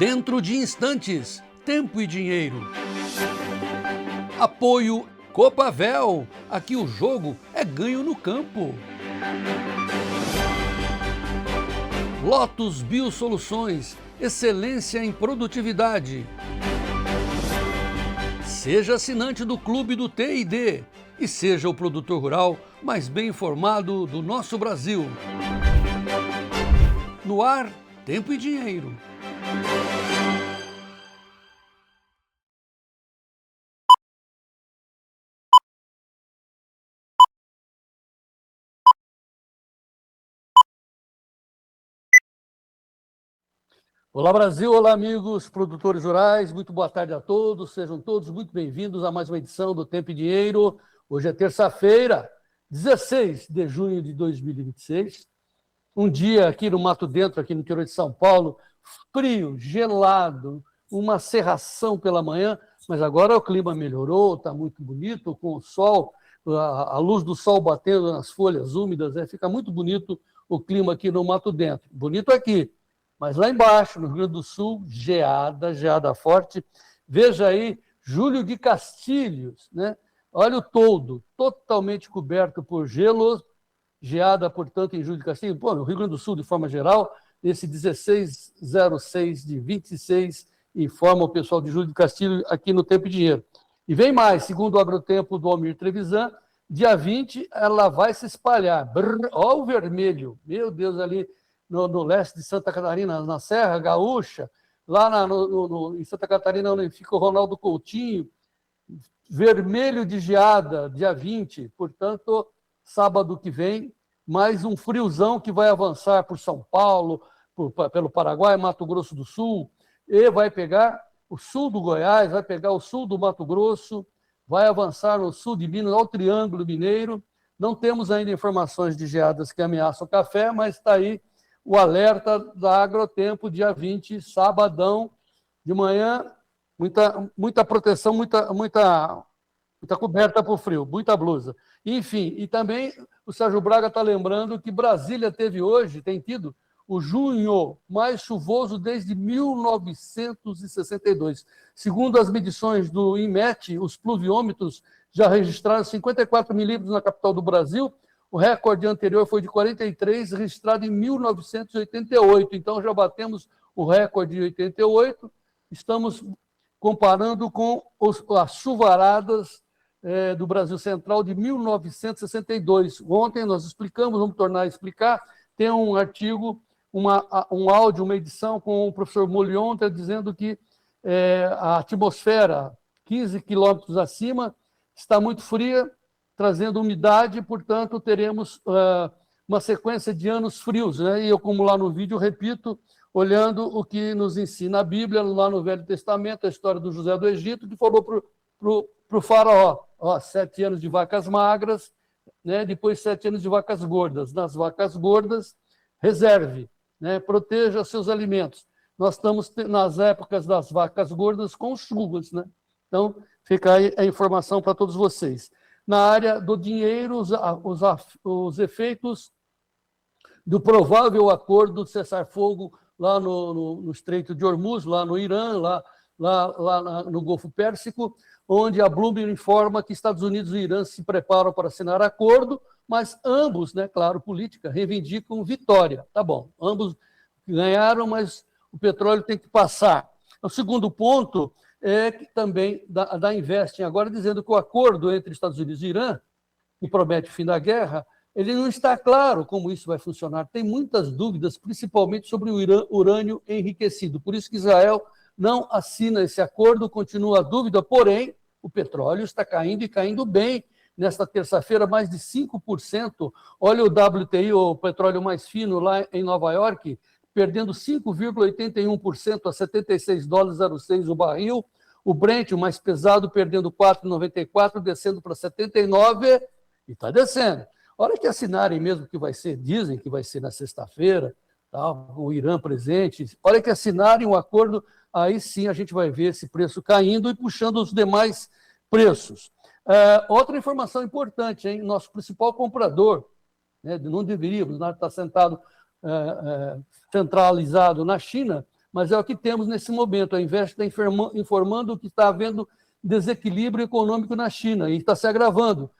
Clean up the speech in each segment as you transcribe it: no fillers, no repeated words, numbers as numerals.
Dentro de instantes, tempo e dinheiro. Apoio Copavel. Aqui o jogo é ganho no campo. Lotus Biosoluções, excelência em produtividade. Seja assinante do Clube do TID e seja o produtor rural mais bem informado do nosso Brasil. No ar, tempo e dinheiro. Olá Brasil, olá amigos produtores rurais, muito boa tarde a todos, sejam todos muito bem-vindos a mais uma edição do Tempo e Dinheiro. Hoje é terça-feira, 16 de junho de 2026, um dia aqui no Mato Dentro, aqui no interior de São Paulo, frio, gelado, uma cerração pela manhã, mas agora o clima melhorou, está muito bonito, com o sol, a luz do sol batendo nas folhas úmidas, fica muito bonito o clima aqui no Mato Dentro, bonito aqui. Mas lá embaixo, no Rio Grande do Sul, geada forte. Veja aí, Júlio de Castilhos, né? Olha o toldo, totalmente coberto por gelo, geada, portanto, em Júlio de Castilhos. Pô, no Rio Grande do Sul, de forma geral, esse 1606 de 26, informa o pessoal de Júlio de Castilhos aqui no Tempo e Dinheiro. E vem mais, segundo o agrotempo do Almir Trevisan, dia 20 ela vai se espalhar. Olha o vermelho, meu Deus, ali no leste de Santa Catarina, na Serra Gaúcha, lá em Santa Catarina, onde fica o Ronaldo Coutinho, vermelho de geada, dia 20, portanto, sábado que vem, mais um friozão que vai avançar por São Paulo, pelo Paraguai, Mato Grosso do Sul, e vai pegar o sul do Goiás, vai pegar o sul do Mato Grosso, vai avançar no sul de Minas, ao Triângulo Mineiro. Não temos ainda informações de geadas que ameaçam o café, mas está aí o alerta da Agrotempo, dia 20, sabadão, de manhã, muita proteção, muita coberta por frio, muita blusa. Enfim, e também o Sérgio Braga está lembrando que Brasília tem tido o junho mais chuvoso desde 1962. Segundo as medições do INMET, os pluviômetros já registraram 54 milímetros na capital do Brasil. O recorde anterior foi de 43, registrado em 1988. Então, já batemos o recorde de 88. Estamos comparando com as chuvaradas do Brasil Central de 1962. Ontem nós explicamos, vamos tornar a explicar, tem um artigo, um áudio, uma edição com o professor Molionta dizendo que a atmosfera 15 quilômetros acima está muito fria, trazendo umidade, portanto, teremos uma sequência de anos frios, né? E eu, como lá no vídeo, repito, olhando o que nos ensina a Bíblia, lá no Velho Testamento, a história do José do Egito, que falou para o faraó, 7 anos de vacas magras, né? Depois 7 anos de vacas gordas. Nas vacas gordas, reserve, né? Proteja seus alimentos. Nós estamos, nas épocas das vacas gordas, com chuvas, né? Então, fica aí a informação para todos vocês. Na área do dinheiro, os efeitos do provável acordo de cessar-fogo lá no Estreito de Hormuz, lá no Irã, lá no Golfo Pérsico, onde a Bloomberg informa que Estados Unidos e Irã se preparam para assinar acordo, mas ambos, né, claro, política, reivindicam vitória. Tá bom, ambos ganharam, mas o petróleo tem que passar. O segundo ponto é que também da Investing agora dizendo que o acordo entre Estados Unidos e Irã, que promete o fim da guerra, ele não está claro como isso vai funcionar. Tem muitas dúvidas, principalmente sobre o urânio enriquecido. Por isso que Israel não assina esse acordo, continua a dúvida, porém, o petróleo está caindo e caindo bem. Nesta terça-feira, mais de 5%. Olha o WTI, o petróleo mais fino, lá em Nova York, perdendo 5,81% a $76,06 o barril. O Brent, o mais pesado, perdendo 4,94, descendo para 79 e está descendo. Hora que assinarem mesmo que vai ser, dizem que vai ser na sexta-feira, tá, o Irã presente, hora que assinarem o acordo, aí sim a gente vai ver esse preço caindo e puxando os demais preços. Outra informação importante, hein? Nosso principal comprador, né, não deveríamos estar sentado centralizado na China, mas é o que temos nesse momento. A Invest está informando que está havendo desequilíbrio econômico na China e está se agravando,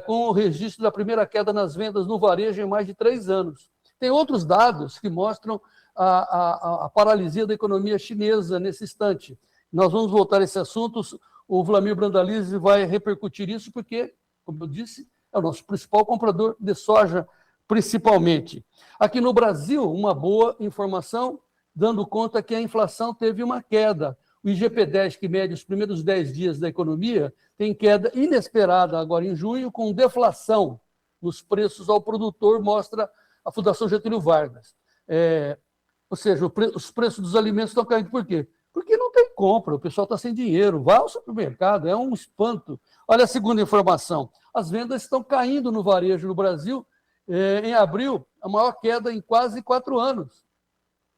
com o registro da primeira queda nas vendas no varejo em mais de 3 anos. Tem outros dados que mostram a paralisia da economia chinesa nesse instante. Nós vamos voltar a esse assunto, o Vlamir Brandalize vai repercutir isso, porque, como eu disse, é o nosso principal comprador de soja, principalmente. Aqui no Brasil, uma boa informação, dando conta que a inflação teve uma queda. O IGP-10, que mede os primeiros 10 dias da economia, tem queda inesperada agora em junho, com deflação nos preços ao produtor, mostra a Fundação Getúlio Vargas. Ou seja, os preços dos alimentos estão caindo. Por quê? Porque não tem compra, o pessoal está sem dinheiro, vai ao supermercado, é um espanto. Olha a segunda informação, as vendas estão caindo no varejo no Brasil. Em abril, a maior queda em quase 4 anos.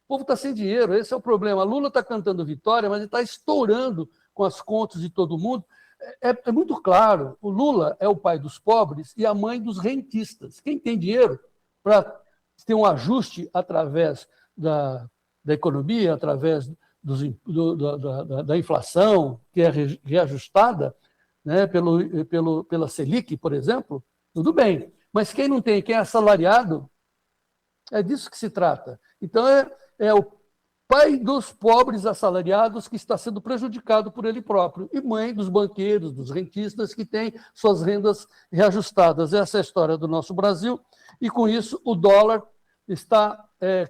O povo está sem dinheiro, esse é o problema. Lula está cantando vitória, mas ele está estourando com as contas de todo mundo. É muito claro, o Lula é o pai dos pobres e a mãe dos rentistas. Quem tem dinheiro para ter um ajuste através da economia, através da inflação, que é reajustada, né, pela Selic, por exemplo, tudo bem. Mas quem não tem, quem é assalariado, é disso que se trata. Então, é o pai dos pobres assalariados que está sendo prejudicado por ele próprio, e mãe dos banqueiros, dos rentistas que têm suas rendas reajustadas. Essa é a história do nosso Brasil, e com isso o dólar está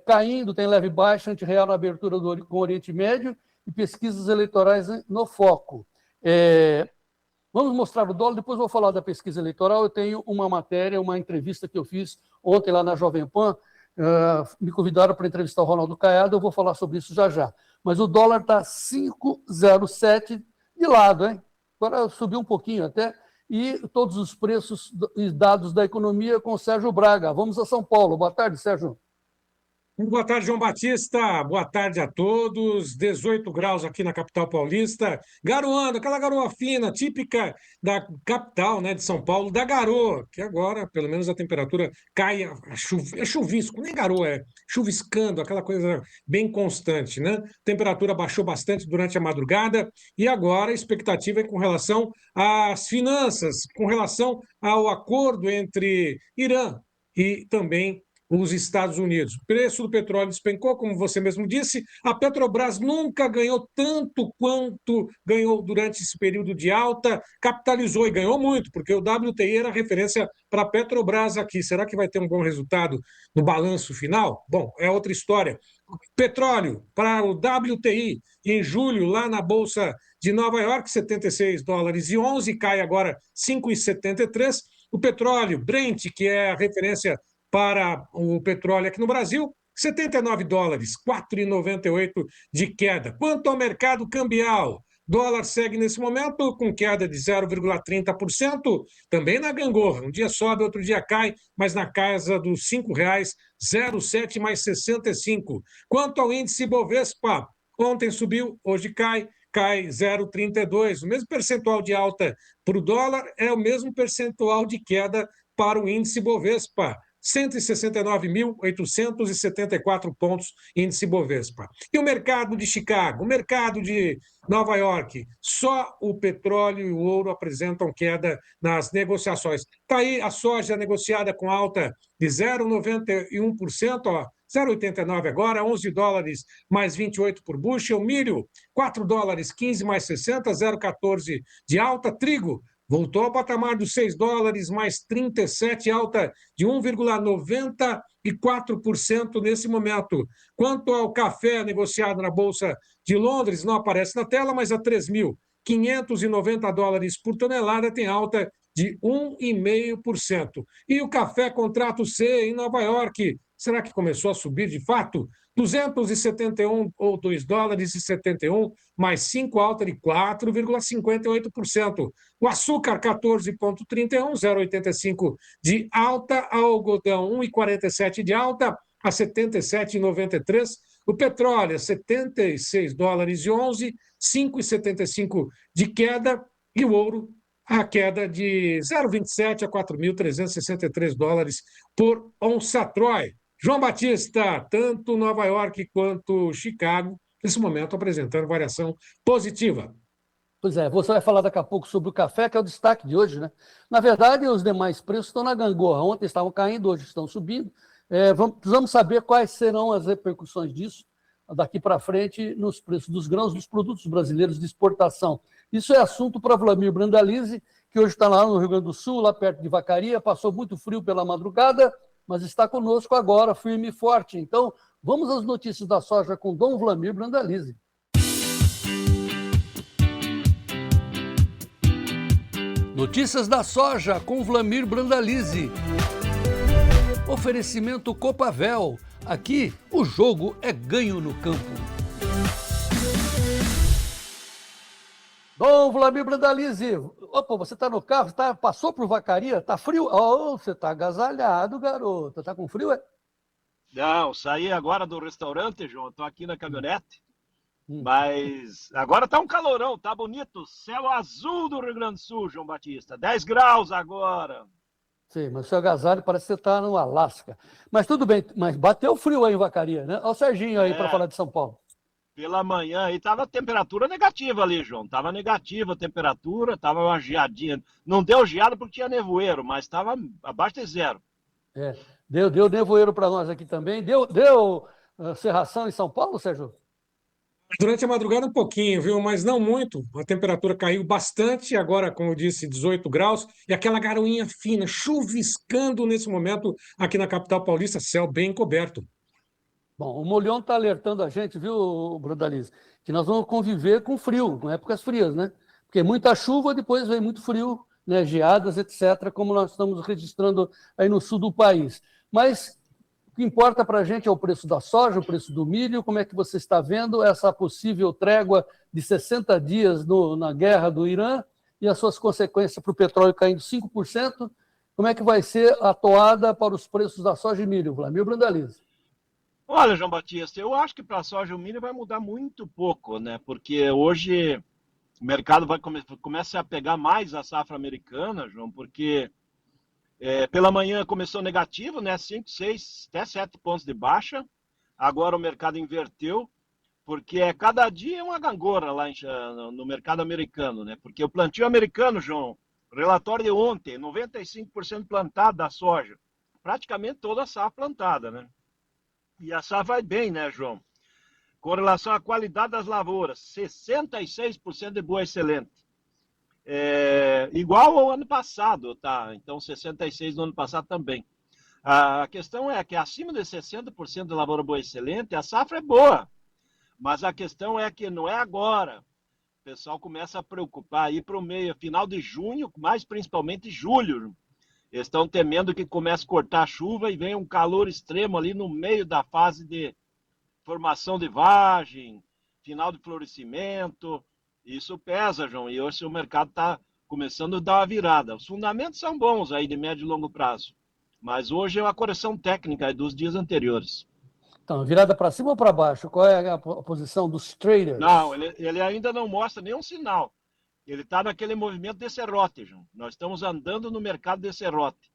caindo, tem leve baixa antirreal na abertura com o Oriente Médio e pesquisas eleitorais no foco. Vamos mostrar o dólar, depois vou falar da pesquisa eleitoral. Eu tenho uma matéria, uma entrevista que eu fiz ontem lá na Jovem Pan, me convidaram para entrevistar o Ronaldo Caiado, eu vou falar sobre isso já já. Mas o dólar está 5,07 de lado, hein? Agora subiu um pouquinho até, e todos os preços e dados da economia com o Sérgio Braga. Vamos a São Paulo. Boa tarde, Sérgio. Boa tarde, João Batista. Boa tarde a todos. 18 graus aqui na capital paulista. Garoando, aquela garoa fina, típica da capital, né, de São Paulo, da garoa, que agora, pelo menos, a temperatura cai, é chuvisco, nem garoa, é chuviscando, aquela coisa bem constante, né? A temperatura baixou bastante durante a madrugada e agora a expectativa é com relação às finanças, com relação ao acordo entre Irã e também os Estados Unidos. O preço do petróleo despencou, como você mesmo disse. A Petrobras nunca ganhou tanto quanto ganhou durante esse período de alta, capitalizou e ganhou muito, porque o WTI era referência para a Petrobras aqui. Será que vai ter um bom resultado no balanço final? Bom, é outra história. Petróleo para o WTI em julho, lá na Bolsa de Nova York, 76 dólares e 11, cai agora 5,73. O petróleo Brent, que é a referência para o petróleo aqui no Brasil, 79 dólares, 4,98 de queda. Quanto ao mercado cambial, dólar segue nesse momento com queda de 0,30%, também na gangorra. Um dia sobe, outro dia cai, mas na casa dos R$ 5,07 mais 65. Quanto ao índice Bovespa, ontem subiu, hoje cai 0,32. O mesmo percentual de alta para o dólar é o mesmo percentual de queda para o índice Bovespa. 169.874 pontos índice Bovespa. E o mercado de Chicago, o mercado de Nova York, só o petróleo e o ouro apresentam queda nas negociações. Está aí a soja negociada com alta de 0,91%, ó, 0,89 agora, 11 dólares mais 28 por bushel. Milho, 4 dólares 15 mais 60, 0,14 de alta. Trigo, voltou ao patamar dos 6 dólares mais 37, alta de 1,94% nesse momento. Quanto ao café negociado na Bolsa de Londres, não aparece na tela, mas a 3.590 dólares por tonelada tem alta de 1,5%. E o café contrato C em Nova York, será que começou a subir de fato? 271 ou 2 dólares e 71, mais 5, alta de 4,58%. O açúcar, 14,31, 0,85 de alta. Algodão, 1,47 de alta, a 77,93. O petróleo, 76 dólares e 11, 5,75 de queda. E o ouro, a queda de 0,27 a 4.363 dólares por onça Troy. João Batista, tanto Nova York quanto Chicago, nesse momento apresentando variação positiva. Pois é, você vai falar daqui a pouco sobre o café, que é o destaque de hoje, né? Na verdade, os demais preços estão na gangorra. Ontem estavam caindo, hoje estão subindo. Precisamos saber quais serão as repercussões disso daqui para frente nos preços dos grãos dos produtos brasileiros de exportação. Isso é assunto para Vlamir Brandalize, que hoje está lá no Rio Grande do Sul, lá perto de Vacaria, passou muito frio pela madrugada, mas está conosco agora, firme e forte. Então, vamos às notícias da soja com Dom Vlamir Brandalize. Notícias da soja com Vlamir Brandalize. Oferecimento Copavel. Aqui o jogo é ganho no campo. Dom Vlamir Brandalize. Opa, você está no carro? Passou por Vacaria? Está frio? Oh, você está agasalhado, garoto. Está com frio, é? Não, saí agora do restaurante, João. Estou aqui na caminhonete. Mas agora tá um calorão, tá bonito. Céu azul do Rio Grande do Sul, João Batista. 10 graus agora. Sim, mas o seu agasalho parece que você está no Alasca. Mas tudo bem, mas bateu frio aí em Vacaria, né? Olha o Serginho aí para falar de São Paulo. Pela manhã aí tava temperatura negativa ali, João. Tava negativa a temperatura, tava uma geadinha. Não deu geada porque tinha nevoeiro, mas tava abaixo de zero. Deu nevoeiro para nós aqui também. Deu cerração em São Paulo, Sérgio? Durante a madrugada um pouquinho, viu? Mas não muito. A temperatura caiu bastante, agora, como eu disse, 18 graus, e aquela garoinha fina, chuviscando nesse momento aqui na capital paulista, céu bem coberto. Bom, o Molion está alertando a gente, viu, Brandalize, que nós vamos conviver com frio, com épocas frias, né? Porque muita chuva, depois vem muito frio, né? Geadas, etc., como nós estamos registrando aí no sul do país. Mas o que importa para a gente é o preço da soja, o preço do milho. Como é que você está vendo essa possível trégua de 60 dias na guerra do Irã e as suas consequências para o petróleo caindo 5%? Como é que vai ser a toada para os preços da soja e milho, Vlamir Brandalize? Olha, João Batista, eu acho que para a soja e o milho vai mudar muito pouco, né? Porque hoje o mercado vai começar a pegar mais a safra americana, João, porque pela manhã começou negativo, né? 5, 6, até 7 pontos de baixa. Agora o mercado inverteu, porque cada dia é uma gangorra lá no mercado americano, né? Porque o plantio americano, João, relatório de ontem, 95% plantado da soja. Praticamente toda a safra plantada, né? E a safra vai bem, né, João? Com relação à qualidade das lavouras, 66% de boa excelente. Igual ao ano passado, tá? Então, 66% no ano passado também. A questão é que acima de 60% de lavoura boa excelente, a safra é boa. Mas a questão é que não é agora. O pessoal começa a preocupar aí para o meio, final de junho, mais principalmente julho. Eles estão temendo que comece a cortar a chuva e venha um calor extremo ali no meio da fase de formação de vagem, final de florescimento. Isso pesa, João, e hoje o mercado está começando a dar uma virada. Os fundamentos são bons aí de médio e longo prazo, mas hoje é uma correção técnica dos dias anteriores. Então, virada para cima ou para baixo? Qual é a posição dos traders? Não, ele ainda não mostra nenhum sinal. Ele está naquele movimento de serrote, João. Nós estamos andando no mercado de serrote.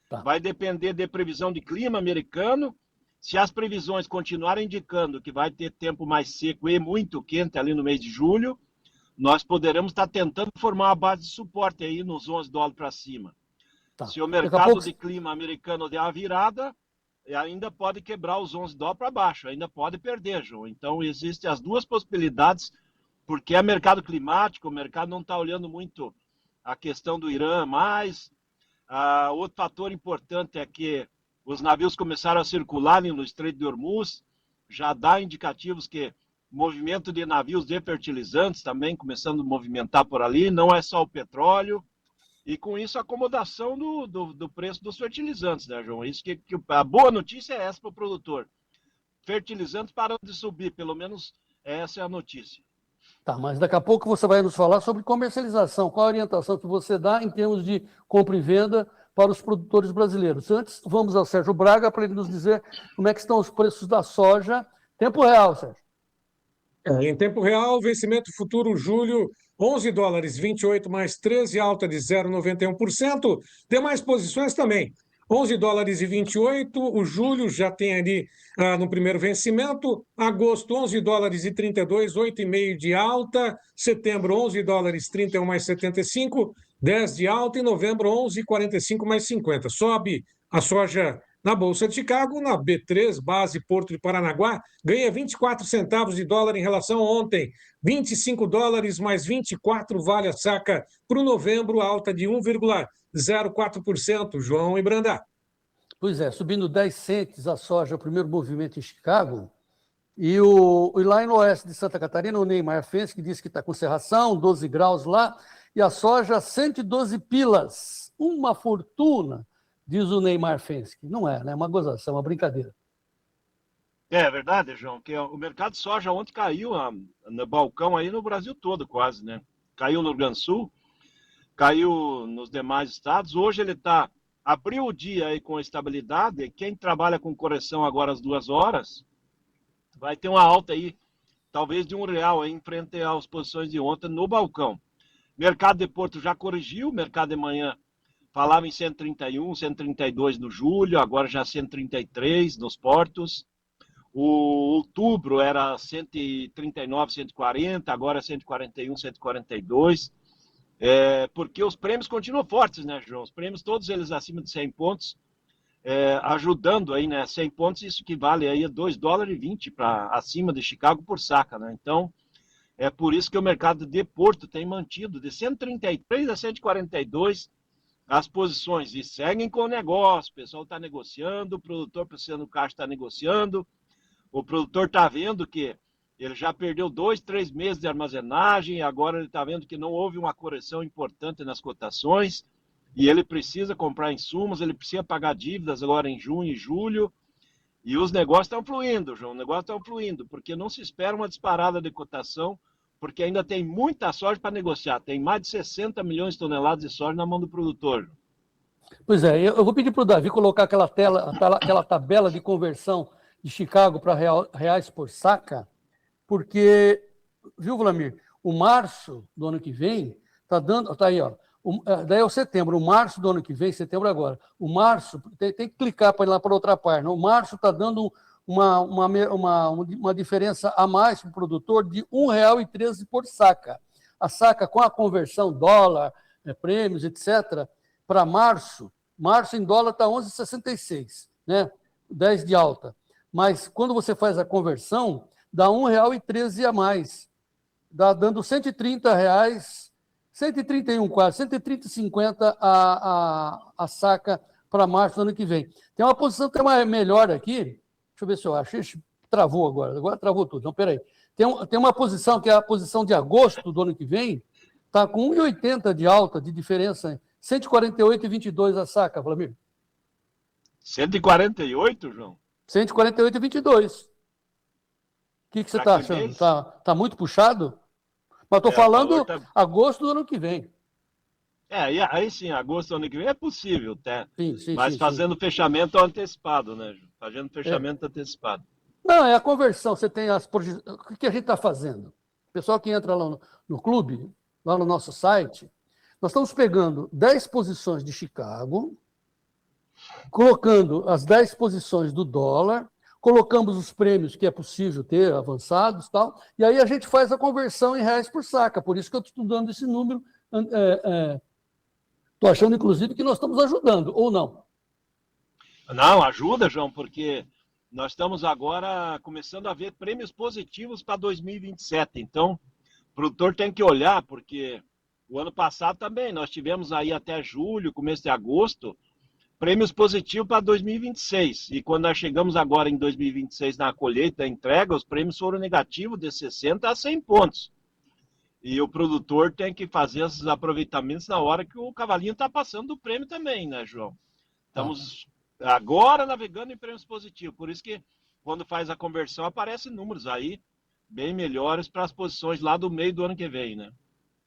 Tá. Vai depender de previsão de clima americano. Se as previsões continuarem indicando que vai ter tempo mais seco e muito quente ali no mês de julho, nós poderemos estar tentando formar uma base de suporte aí nos $11 para cima. Tá. Se o mercado de clima americano der uma virada, ainda pode quebrar os $11 para baixo, ainda pode perder, João. Então, existem as duas possibilidades, porque é mercado climático, o mercado não está olhando muito a questão do Irã, mas outro fator importante é que os navios começaram a circular no Estreito de Hormuz, já dá indicativos que movimento de navios de fertilizantes também começando a movimentar por ali, não é só o petróleo, e com isso a acomodação do preço dos fertilizantes, né, João? Isso que a boa notícia é essa para o produtor. Fertilizantes param de subir, pelo menos essa é a notícia. Tá, mas daqui a pouco você vai nos falar sobre comercialização. Qual a orientação que você dá em termos de compra e venda para os produtores brasileiros? Antes, vamos ao Sérgio Braga para ele nos dizer como é que estão os preços da soja. Tempo real, Sérgio. Em tempo real, vencimento futuro julho, $11,28 mais 13, alta de 0,91%. Demais posições também. 11 dólares e 28. O julho já tem ali no primeiro vencimento. Agosto, 11 dólares e 32, 8,5 de alta. Setembro, 11 dólares 31 mais 75, 10 de alta. E novembro, 11,45 mais 50. Sobe a soja na Bolsa de Chicago, na B3, base Porto de Paranaguá, ganha 24 centavos de dólar em relação a ontem. 25 dólares mais 24 vale a saca para o novembro, alta de 1,04%. João e Brandá. Pois é, subindo 10 centes a soja, o primeiro movimento em Chicago. E lá no oeste de Santa Catarina, o Neymar Fence, que disse que está com cerração, 12 graus lá, e a soja 112 pilas. Uma fortuna, diz o Neymar Fence. Não é, né? Uma gozação, uma brincadeira. É verdade, João, que o mercado de soja ontem caiu no balcão aí no Brasil todo quase, né? Caiu no Rio Grande do Sul, caiu nos demais estados. Hoje ele abriu o dia aí com estabilidade. Quem trabalha com correção agora às 2 horas vai ter uma alta aí, talvez de R$1 aí, em frente às posições de ontem no balcão. Mercado de Porto já corrigiu, mercado de manhã falava em 131, 132 no julho, agora já 133 nos portos. O outubro era 139, 140, agora 141, 142. Porque os prêmios continuam fortes, né, João? Os prêmios, todos eles acima de 100 pontos, ajudando aí, né? 100 pontos, isso equivale aí a 2,20 dólares para acima de Chicago por saca, né? Então, é por isso que o mercado de Porto tem mantido de 133 a 142 as posições. E seguem com o negócio, o pessoal está negociando, o produtor precisando do caixa está negociando, o produtor está vendo que ele já perdeu 2, 3 meses de armazenagem, agora ele está vendo que não houve uma correção importante nas cotações, e ele precisa comprar insumos, ele precisa pagar dívidas agora em junho e julho, e os negócios estão fluindo, João, os negócios estão fluindo, porque não se espera uma disparada de cotação, porque ainda tem muita soja para negociar, tem mais de 60 milhões de toneladas de soja na mão do produtor. Pois é, eu vou pedir para o Davi colocar aquela tabela de conversão de Chicago para reais por saca, porque, viu, Vlamir, o março do ano que vem está dando, está aí, ó, daí é o setembro, o março do ano que vem, setembro agora, o março, tem que clicar para ir lá para outra página, o março está dando uma diferença a mais para o produtor de R$1,13 por saca. A saca com a conversão dólar, prêmios, etc., para março em dólar está 11,66, né? 10 de alta. Mas quando você faz a conversão, dá R$1,13 a mais. Dando R$130, 131 quase, 130,50 a saca para março do ano que vem. Tem uma posição que é melhor aqui, deixa eu ver se eu acho, travou agora travou tudo, não, peraí. Tem uma posição que é a posição de agosto do ano que vem, está com 1,80 de alta, de diferença, 148,22 a saca, Vlamir. 148, João? 148,22. O que você está achando? Está muito puxado? Mas estou falando agosto do ano que vem. Aí sim, agosto do ano que vem é possível, tá? Sim, mas fazendo fechamento antecipado, né, João? Fazendo fechamento antecipado. Não, é a conversão. Você tem o que a gente está fazendo? O pessoal que entra lá no clube, lá no nosso site, nós estamos pegando 10 posições de Chicago, colocando as 10 posições do dólar, colocamos os prêmios que é possível ter, avançados e tal, e aí a gente faz a conversão em reais por saca. Por isso que eu estou estudando esse número. Estou achando, inclusive, que nós estamos ajudando, ou não? Não, ajuda, João, porque nós estamos agora começando a ver prêmios positivos para 2027. Então, o produtor tem que olhar, porque o ano passado também nós tivemos aí até julho, começo de agosto, prêmios positivos para 2026. E quando nós chegamos agora em 2026 na colheita, entrega, os prêmios foram negativos de 60 a 100 pontos. E o produtor tem que fazer esses aproveitamentos na hora que o cavalinho está passando do prêmio também, né, João? Estamos agora navegando em prêmios positivos. Por isso que quando faz a conversão aparecem números aí bem melhores para as posições lá do meio do ano que vem, né?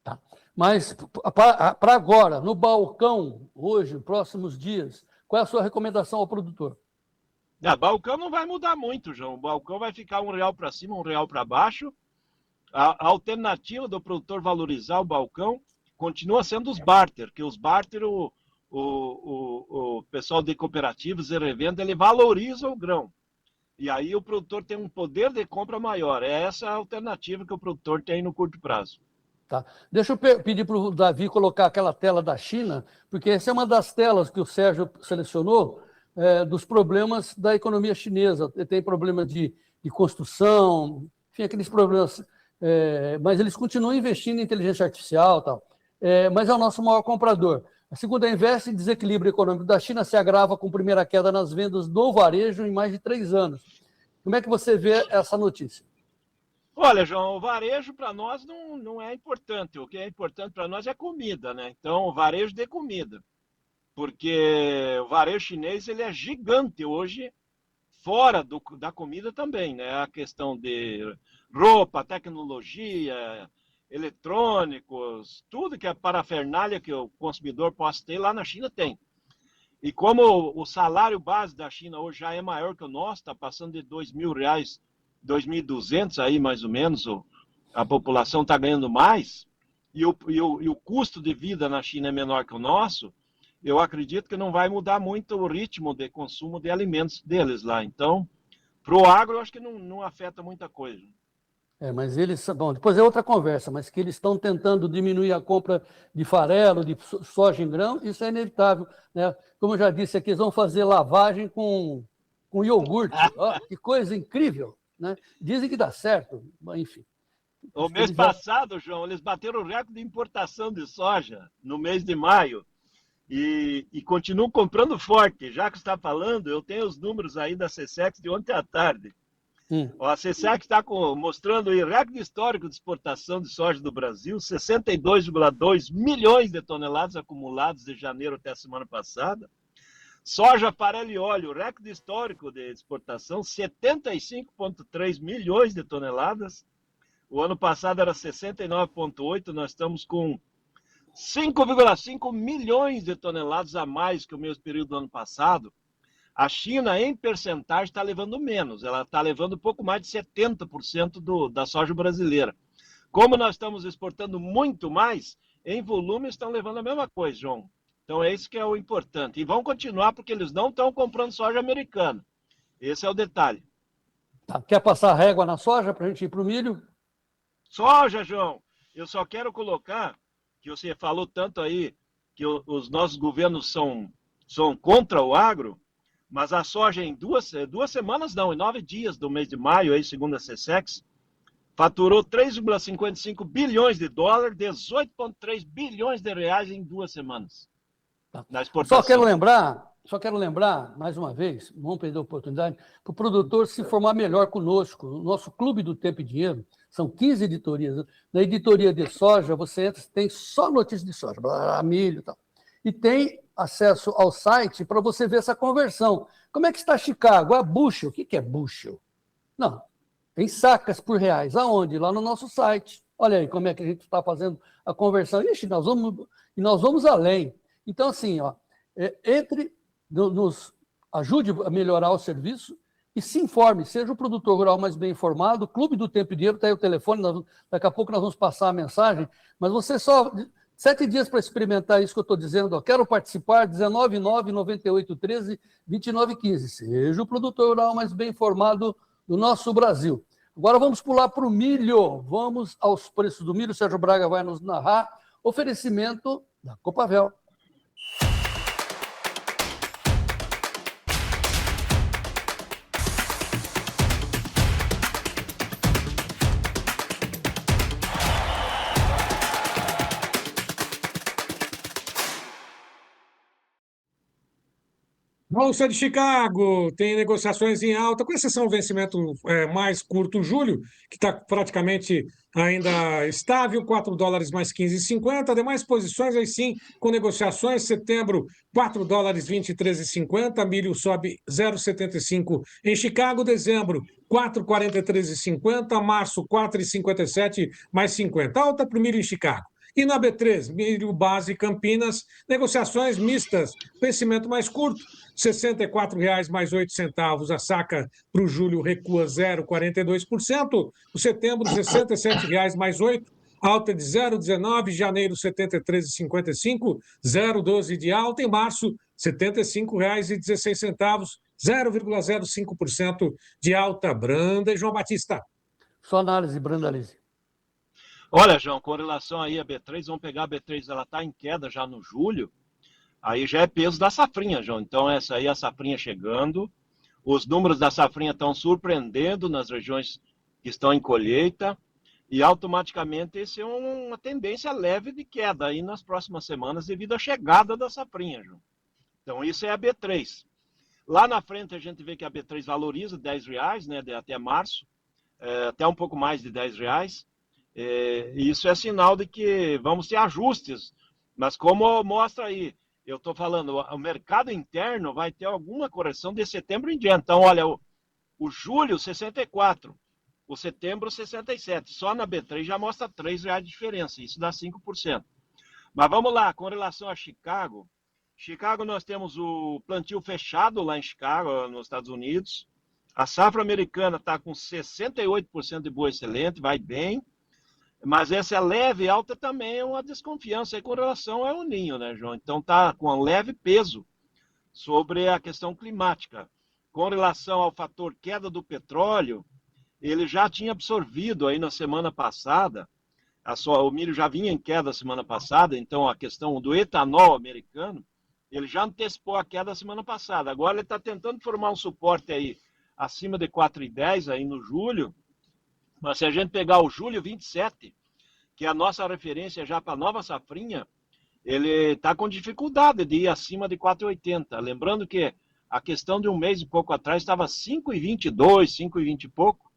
Tá. Mas para agora, no balcão, hoje, próximos dias, qual é a sua recomendação ao produtor? O balcão não vai mudar muito, João. O balcão vai ficar R$1 para cima, R$1 para baixo. A alternativa do produtor valorizar o balcão continua sendo os barter, que os barter, o o pessoal de cooperativas e revenda, ele valoriza o grão. E aí o produtor tem um poder de compra maior. É essa a alternativa que o produtor tem no curto prazo. Tá. Deixa eu pedir para o Davi colocar aquela tela da China, porque essa é uma das telas que o Sérgio selecionou dos problemas da economia chinesa. Tem problema de construção, enfim, aqueles problemas, mas eles continuam investindo em inteligência artificial e tal. Mas é o nosso maior comprador. Segundo a Invest, o desequilíbrio econômico da China se agrava com a primeira queda nas vendas do varejo em mais de 3 anos. Como é que você vê essa notícia? Olha, João, o varejo para nós não é importante. O que é importante para nós é comida, né? Então, o varejo de comida. Porque o varejo chinês ele é gigante hoje, fora da comida também, né? A questão de roupa, tecnologia, eletrônicos, tudo que é parafernália que o consumidor possa ter, lá na China tem. E como o salário base da China hoje já é maior que o nosso, está passando de R$ 2.000, 2.200 aí mais ou menos, a população está ganhando mais, e o custo de vida na China é menor que o nosso, eu acredito que não vai mudar muito o ritmo de consumo de alimentos deles lá. Então, para o agro, eu acho que não afeta muita coisa. Mas eles, bom, depois é outra conversa, mas que eles estão tentando diminuir a compra de farelo, de soja em grão, isso é inevitável, né? Como eu já disse aqui, eles vão fazer lavagem com iogurte. Oh, que coisa incrível, né? Dizem que dá certo, enfim. O mês passado, João, eles bateram o recorde de importação de soja no mês de maio e continuam comprando forte. Já que você está falando, eu tenho os números aí da SESEX de ontem à tarde. A SESEX está mostrando o recorde histórico de exportação de soja do Brasil, 62,2 milhões de toneladas acumulados de janeiro até a semana passada. Soja, farelo e óleo, recorde histórico de exportação, 75,3 milhões de toneladas. O ano passado era 69,8, nós estamos com 5,5 milhões de toneladas a mais que o mesmo período do ano passado. A China, em percentagem, está levando menos. Ela está levando um pouco mais de 70% da soja brasileira. Como nós estamos exportando muito mais, em volume estão levando a mesma coisa, João. Então é isso que é o importante. E vão continuar porque eles não estão comprando soja americana. Esse é o detalhe. Tá. Quer passar régua na soja para a gente ir para o milho? Soja, João. Eu só quero colocar, que você falou tanto aí, que os nossos governos são contra o agro, mas a soja em duas semanas, não, em 9 dias do mês de maio, aí, segundo a SESEX, faturou 3,55 bilhões de dólares, 18,3 bilhões de reais em 2 semanas. Tá. Na exportação. Só quero lembrar, mais uma vez, não vamos perder a oportunidade, para o produtor se informar melhor conosco. O nosso Clube do Tempo e Dinheiro, são 15 editorias. Na editoria de soja, você entra, tem só notícias de soja, milho e tal. E tem acesso ao site para você ver essa conversão. Como é que está Chicago? A bushel. O que é bushel? Não, tem sacas por reais. Aonde? Lá no nosso site. Olha aí como é que a gente está fazendo a conversão. Ixi, nós vamos além. Então, assim, nos ajude a melhorar o serviço e se informe, seja o produtor rural mais bem informado, o Clube do Tempo e Dinheiro, está aí o telefone, daqui a pouco nós vamos passar a mensagem, mas você só... 7 dias para experimentar isso que eu estou dizendo. Quero participar, 199-9813-2915. Seja o produtor rural mais bem informado do nosso Brasil. Agora vamos pular para o milho. Vamos aos preços do milho. O Sérgio Braga vai nos narrar. Oferecimento da Copavel. Bolsa de Chicago tem negociações em alta, com exceção do vencimento mais curto, julho, que está praticamente ainda estável, 4 dólares mais 15,50. Demais posições, aí sim, com negociações, setembro, 4 dólares 23,50, milho sobe 0,75 em Chicago, dezembro, 4,43,50, março, 4,57 mais 50. Alta para o milho em Chicago. E na B3, milho base Campinas, negociações mistas, vencimento mais curto, R$ 64,00 mais 8 centavos. A saca para o julho recua 0,42%. O setembro, R$ 67,00 mais 8, alta de 0,19, janeiro 73,55, 0,12 de alta, em março R$ 75,16, 0,05% de alta. Branda e João Batista. Sua análise, Branda Lise. Olha, João, com relação aí a B3, vamos pegar a B3, ela está em queda já no julho, aí já é peso da safrinha, João. Então essa aí, a safrinha chegando, os números da safrinha estão surpreendendo nas regiões que estão em colheita, e automaticamente esse é uma tendência leve de queda aí nas próximas semanas devido à chegada da safrinha, João. Então isso é a B3. Lá na frente a gente vê que a B3 valoriza R$10, né, até março, até um pouco mais de R$10. E isso é sinal de que vamos ter ajustes, mas como mostra aí, eu estou falando, o mercado interno vai ter alguma correção de setembro em diante. Então, olha, o julho 64, o setembro 67, só na B3 já mostra R$3 de diferença, isso dá 5%. Mas vamos lá, com relação a Chicago, nós temos o plantio fechado lá em Chicago, nos Estados Unidos, a safra americana está com 68% de boa excelente, vai bem. Mas essa leve alta também é uma desconfiança aí com relação ao El Ninho, né, João? Então está com um leve peso sobre a questão climática. Com relação ao fator queda do petróleo, ele já tinha absorvido aí na semana passada, o milho já vinha em queda semana passada, então a questão do etanol americano, ele já antecipou a queda semana passada. Agora ele está tentando formar um suporte aí acima de 4,10 aí no julho. Mas se a gente pegar o julho 27, que é a nossa referência já para a nova safrinha, ele está com dificuldade de ir acima de 4,80. Lembrando que a questão de um mês e pouco atrás estava 5,22, 5,20 e pouco,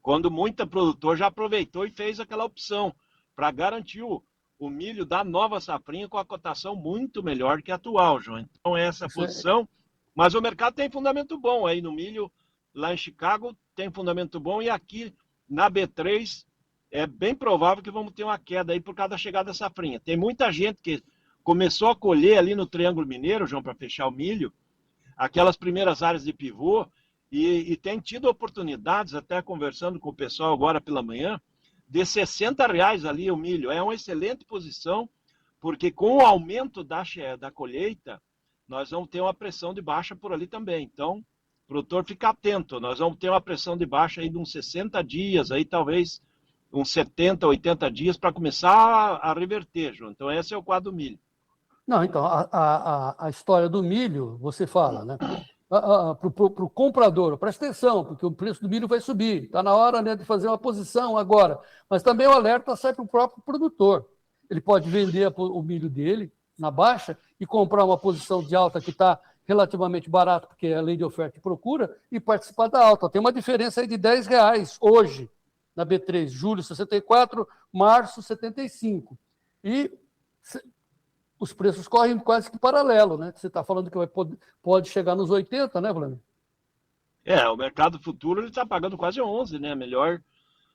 quando muita produtor já aproveitou e fez aquela opção para garantir o milho da nova safrinha com a cotação muito melhor que a atual, João. Então essa posição, mas o mercado tem fundamento bom aí no milho, lá em Chicago tem fundamento bom, e aqui na B3, é bem provável que vamos ter uma queda aí por causa da chegada da safrinha. Tem muita gente que começou a colher ali no Triângulo Mineiro, João, para fechar o milho, aquelas primeiras áreas de pivô, e tem tido oportunidades, até conversando com o pessoal agora pela manhã, de R$60 ali o milho. É uma excelente posição, porque com o aumento da colheita, nós vamos ter uma pressão de baixa por ali também. Então, o produtor fica atento, nós vamos ter uma pressão de baixa aí de uns 60 dias, aí talvez uns 70, 80 dias para começar a reverter, João. Então esse é o quadro do milho. Não, então, a história do milho, você fala, né? Para o comprador, presta atenção, porque o preço do milho vai subir, está na hora, né, de fazer uma posição agora. Mas também o alerta sai para o próprio produtor. Ele pode vender o milho dele na baixa e comprar uma posição de alta que está relativamente barato, porque é a lei de oferta e procura, e participar da alta. Tem uma diferença aí de R$10 hoje na B3, julho 64, março 75. E os preços correm quase que paralelo, né? Você está falando que pode chegar nos 80, né, Vladimir? O mercado futuro ele está pagando quase 11, né? Melhor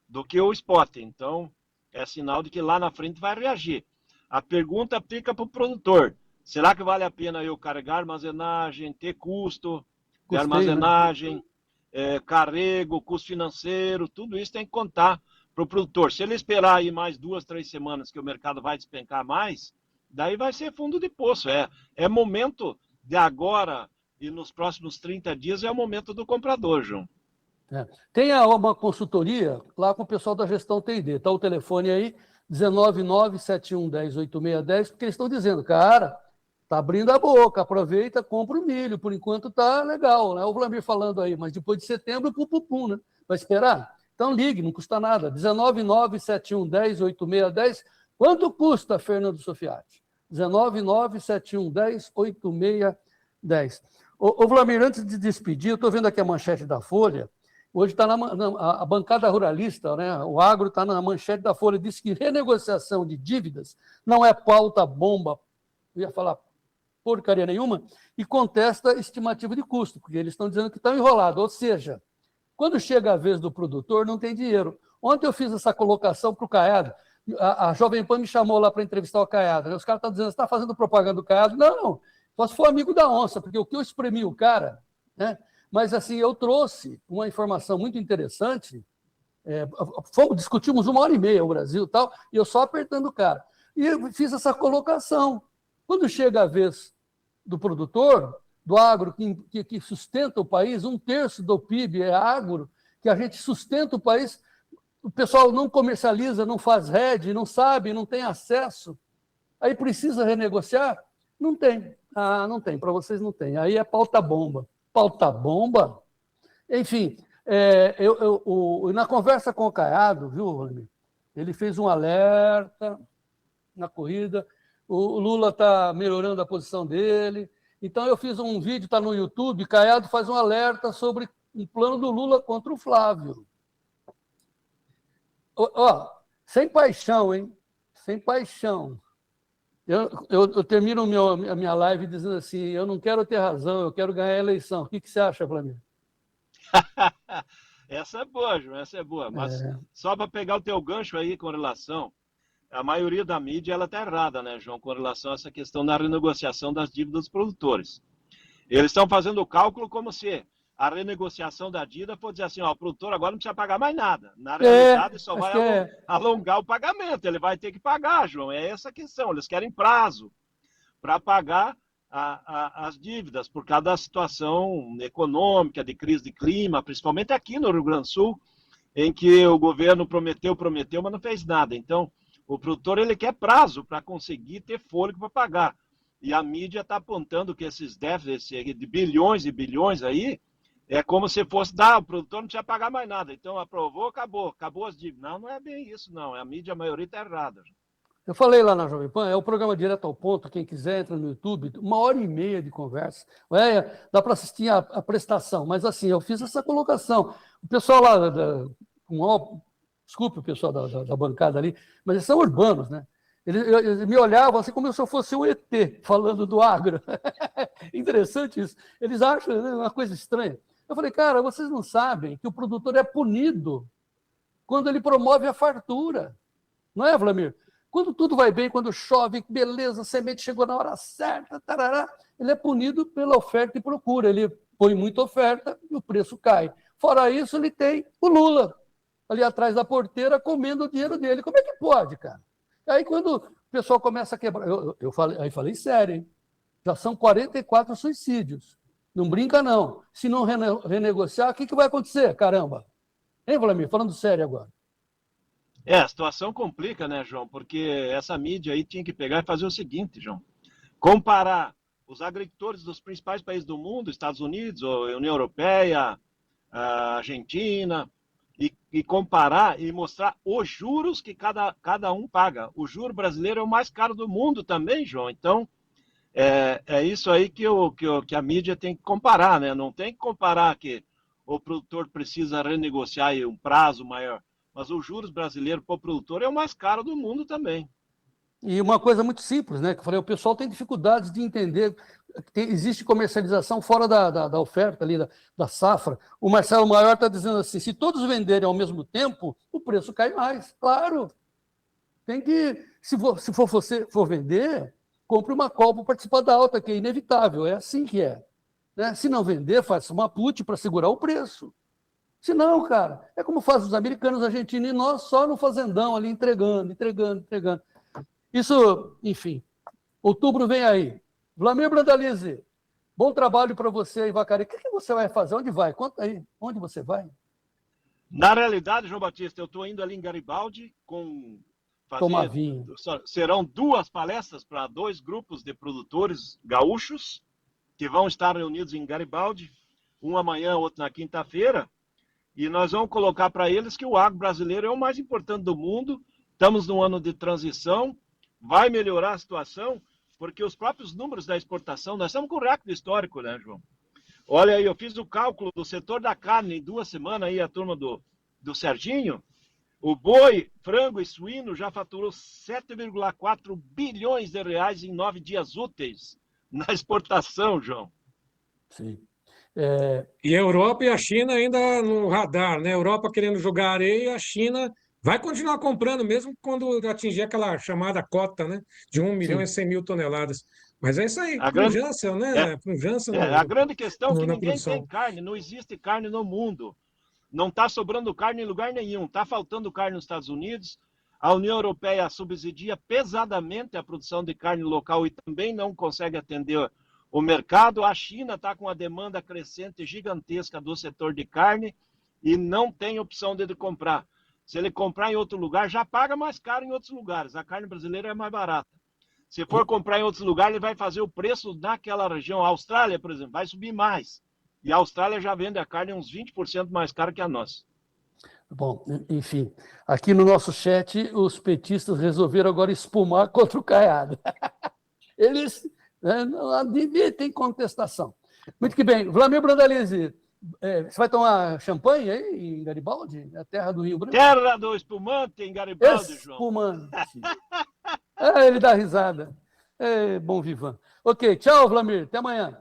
do que o spot. Então, é sinal de que lá na frente vai reagir. A pergunta fica para o produtor. Será que vale a pena eu carregar armazenagem, ter custo de armazenagem, né? Carrego, custo financeiro, tudo isso tem que contar para o produtor. Se ele esperar aí mais 2, 3 semanas que o mercado vai despencar mais, daí vai ser fundo de poço. É momento de agora e nos próximos 30 dias é o momento do comprador, João. Tem uma consultoria lá com o pessoal da gestão T&D. Está o telefone aí, 19971108610, porque eles estão dizendo, cara, está abrindo a boca, aproveita, compra o milho, por enquanto está legal, né? O Vladimir falando aí, mas depois de setembro, pum, né? Vai esperar? Então ligue, não custa nada, 19971108610. Quanto custa, Fernando Sofiati? 19971108610. Ô Vladimir, antes de despedir, eu estou vendo aqui a manchete da Folha. Hoje está a bancada ruralista, né? O agro está na manchete da Folha, diz que renegociação de dívidas não é pauta bomba, eu ia falar porcaria nenhuma, e contesta estimativa de custo, porque eles estão dizendo que estão enrolados. Ou seja, quando chega a vez do produtor, não tem dinheiro. Ontem eu fiz essa colocação para o Caiado, a Jovem Pan me chamou lá para entrevistar o Caiado, né? Os caras estão dizendo, você está fazendo propaganda do Caiado? Não, só se for amigo da onça, porque o que eu espremi o cara, né? Mas assim, eu trouxe uma informação muito interessante Discutimos 1h30 o Brasil e tal, e eu só apertando o cara. E eu fiz essa colocação. Quando chega a vez do produtor, do agro, que sustenta o país, 1/3 do PIB é agro, que a gente sustenta o país, o pessoal não comercializa, não faz rede, não sabe, não tem acesso. Aí precisa renegociar? Não tem. Não tem, para vocês não tem. Aí é pauta-bomba. Pauta-bomba? Enfim, na conversa com o Caiado, viu, Rony? Ele fez um alerta na corrida, o Lula está melhorando a posição dele. Então, eu fiz um vídeo, está no YouTube, Caiado faz um alerta sobre o plano do Lula contra o Flávio. Sem paixão, hein? Sem paixão. Eu termino a minha live dizendo assim, eu não quero ter razão, eu quero ganhar a eleição. O que você acha, Flamengo? Essa é boa, João, essa é boa. Mas só para pegar o teu gancho aí com relação, a maioria da mídia ela está errada, né, João, com relação a essa questão da renegociação das dívidas dos produtores. Eles estão fazendo o cálculo como se a renegociação da dívida for dizer assim, o produtor agora não precisa pagar mais nada. Na realidade, só vai alongar o pagamento. Ele vai ter que pagar, João. É essa a questão. Eles querem prazo para pagar as dívidas por causa da situação econômica, de crise de clima, principalmente aqui no Rio Grande do Sul, em que o governo prometeu, mas não fez nada. Então, o produtor ele quer prazo para conseguir ter fôlego para pagar. E a mídia está apontando que esses déficits de bilhões e bilhões aí, é como se fosse, o produtor não precisa pagar mais nada. Então, aprovou, acabou as dívidas. Não é bem isso, não. A mídia, a maioria está errada. Eu falei lá na Jovem Pan, é o programa Direto ao Ponto, quem quiser entra no YouTube, 1h30 de conversa. Dá para assistir a prestação, mas assim, eu fiz essa colocação. O pessoal lá, desculpe o pessoal da bancada ali, mas eles são urbanos, né? Eles me olhavam assim como se eu fosse um ET, falando do agro. Interessante isso. Eles acham uma coisa estranha. Eu falei, cara, vocês não sabem que o produtor é punido quando ele promove a fartura. Não é, Vlamir? Quando tudo vai bem, quando chove, beleza, a semente chegou na hora certa, tarará, ele é punido pela oferta e procura. Ele põe muita oferta e o preço cai. Fora isso, ele tem o Lula ali atrás da porteira comendo o dinheiro dele. Como é que pode, cara? Aí quando o pessoal começa a quebrar... Eu falei sério, hein? Já são 44 suicídios. Não brinca, não. Se não renegociar, o que vai acontecer? Caramba. Hein, Vlamir? Falando sério agora. A situação complica, né, João? Porque essa mídia aí tinha que pegar e fazer o seguinte, João. Comparar os agricultores dos principais países do mundo, Estados Unidos, União Europeia, Argentina, e comparar e mostrar os juros que cada um paga. O juro brasileiro é o mais caro do mundo também, João. Então, é isso aí que a mídia tem que comparar, né? Não tem que comparar que o produtor precisa renegociar um prazo maior. Mas os juros brasileiros para o produtor é o mais caro do mundo também. E uma coisa muito simples, né? Que eu falei, o pessoal tem dificuldades de entender que existe comercialização fora da oferta ali, da safra. O Marcelo Maior está dizendo assim, se todos venderem ao mesmo tempo, o preço cai mais. Claro. Tem que, se você for vender, compre uma call para participar da alta, que é inevitável. É assim que é. Né? Se não vender, faça uma put para segurar o preço. Se não, cara, é como fazem os americanos, argentinos e nós só no fazendão ali entregando. Isso, enfim, outubro vem aí. Vlamir Brandalize, bom trabalho para você aí, Vacaria. O que você vai fazer? Onde vai? Conta aí, onde você vai? Na realidade, João Batista, eu estou indo ali em Garibaldi tomar vinho. Serão 2 palestras para 2 grupos de produtores gaúchos que vão estar reunidos em Garibaldi, um amanhã, outro na quinta-feira. E nós vamos colocar para eles que o agro brasileiro é o mais importante do mundo. Estamos num ano de transição, vai melhorar a situação, porque os próprios números da exportação, nós estamos com o recorde histórico, né, João? Olha aí, eu fiz o cálculo do setor da carne em 2 semanas, aí a turma do Serginho. O boi, frango e suíno já faturou 7,4 bilhões de reais em 9 dias úteis na exportação, João. Sim. E a Europa e a China ainda no radar, né? A Europa querendo jogar areia, a China vai continuar comprando, mesmo quando atingir aquela chamada cota, né? De 1 milhão e 100 mil toneladas. Mas é isso aí, pujança, né? Pujança a grande questão é que ninguém produção. tem carne, não existe carne no mundo. Não está sobrando carne em lugar nenhum, está faltando carne nos Estados Unidos. A União Europeia subsidia pesadamente a produção de carne local e também não consegue atender o mercado. A China está com uma demanda crescente gigantesca do setor de carne e não tem opção de ele comprar. Se ele comprar em outro lugar, já paga mais caro em outros lugares. A carne brasileira é mais barata. Se for comprar em outros lugares, ele vai fazer o preço naquela região. A Austrália, por exemplo, vai subir mais. E a Austrália já vende a carne uns 20% mais cara que a nossa. Bom, enfim, aqui no nosso chat, os petistas resolveram agora espumar contra o Caiado. Eles não admitem contestação. Muito que bem. Vlamir Brandalize, você vai tomar champanhe aí em Garibaldi? A terra do Rio Branco? Terra do espumante em Garibaldi, João. Espumante. Ele dá risada. Bom vivan. Ok, tchau, Vlamir. Até amanhã.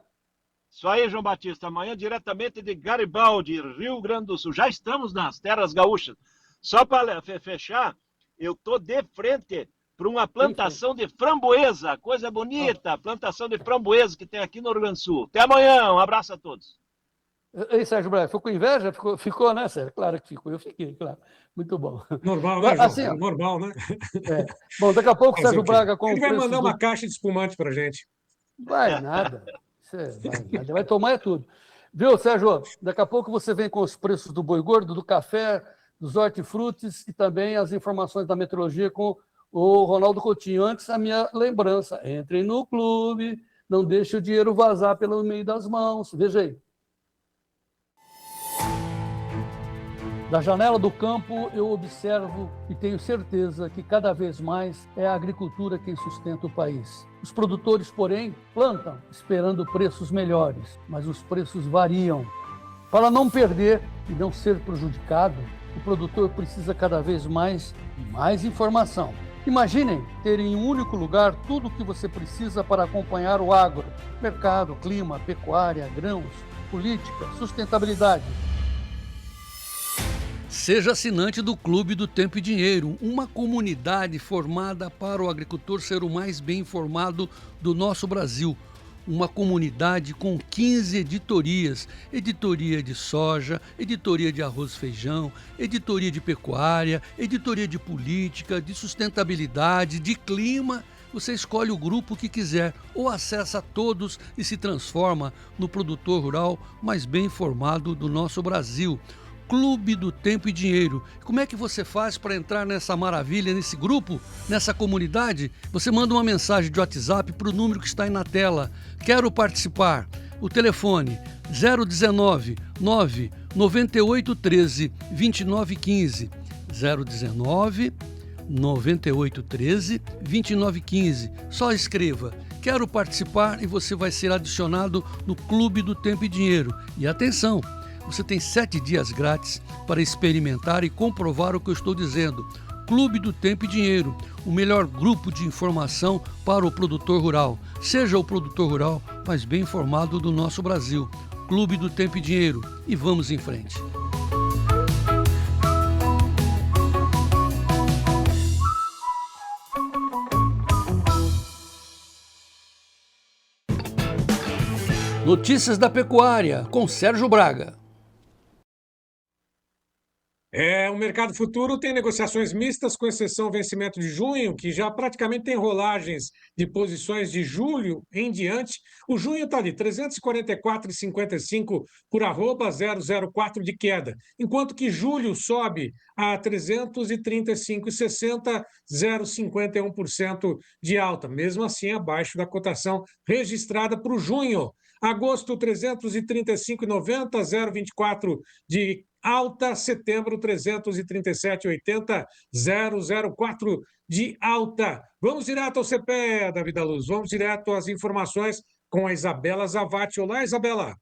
Isso aí, João Batista. Amanhã, diretamente de Garibaldi, Rio Grande do Sul. Já estamos nas terras gaúchas. Só para fechar, eu estou de frente para uma plantação de framboesa. Coisa bonita, plantação de framboesa que tem aqui no Rio Grande do Sul. Até amanhã. Um abraço a todos. Ei, Sérgio Braga, ficou com inveja? Ficou, né, Sérgio? Claro que ficou. Eu fiquei, claro. Muito bom. Normal, né, João? Assim, normal, né? Bom, daqui a pouco o Sérgio Braga... Ele vai mandar uma caixa de espumante para a gente. Vai nada. Vai tomar tudo. Viu, Sérgio? Daqui a pouco você vem com os preços do boi gordo, do café, dos hortifrutis e também as informações da meteorologia com o Ronaldo Coutinho. Antes, a minha lembrança. Entre no clube, não deixe o dinheiro vazar pelo meio das mãos. Veja aí. Da janela do campo, eu observo e tenho certeza que cada vez mais é a agricultura quem sustenta o país. Os produtores, porém, plantam esperando preços melhores, mas os preços variam. Para não perder e não ser prejudicado, o produtor precisa cada vez mais e mais informação. Imaginem ter em um único lugar tudo o que você precisa para acompanhar o agro: mercado, clima, pecuária, grãos, política, sustentabilidade. Seja assinante do Clube do Tempo e Dinheiro, uma comunidade formada para o agricultor ser o mais bem informado do nosso Brasil. Uma comunidade com 15 editorias: editoria de soja, editoria de arroz e feijão, editoria de pecuária, editoria de política, de sustentabilidade, de clima. Você escolhe o grupo que quiser ou acessa todos e se transforma no produtor rural mais bem informado do nosso Brasil. Clube do Tempo e Dinheiro. Como é que você faz para entrar nessa maravilha, nesse grupo, nessa comunidade? Você manda uma mensagem de WhatsApp para o número que está aí na tela. Quero participar. O telefone 019 9 9813 2915. 019 9813 2915. Só escreva: quero participar, e você vai ser adicionado no Clube do Tempo e Dinheiro. E atenção! Você tem 7 dias grátis para experimentar e comprovar o que eu estou dizendo. Clube do Tempo e Dinheiro, o melhor grupo de informação para o produtor rural. Seja o produtor rural mais bem informado do nosso Brasil. Clube do Tempo e Dinheiro. E vamos em frente. Notícias da Pecuária, com Sérgio Braga. O mercado futuro tem negociações mistas, com exceção do vencimento de junho, que já praticamente tem rolagens de posições de julho em diante. O junho está de 344,55 por arroba, 0,04 de queda, enquanto que julho sobe a 335,60, 0,51% de alta, mesmo assim abaixo da cotação registrada para o junho. Agosto, 335,90, 0,24 de alta. Setembro, 337,80, 0,04 de alta. Vamos direto ao CPEA, Davi da Luz. Vamos direto às informações com a Isabela Zavati. Olá, Isabela.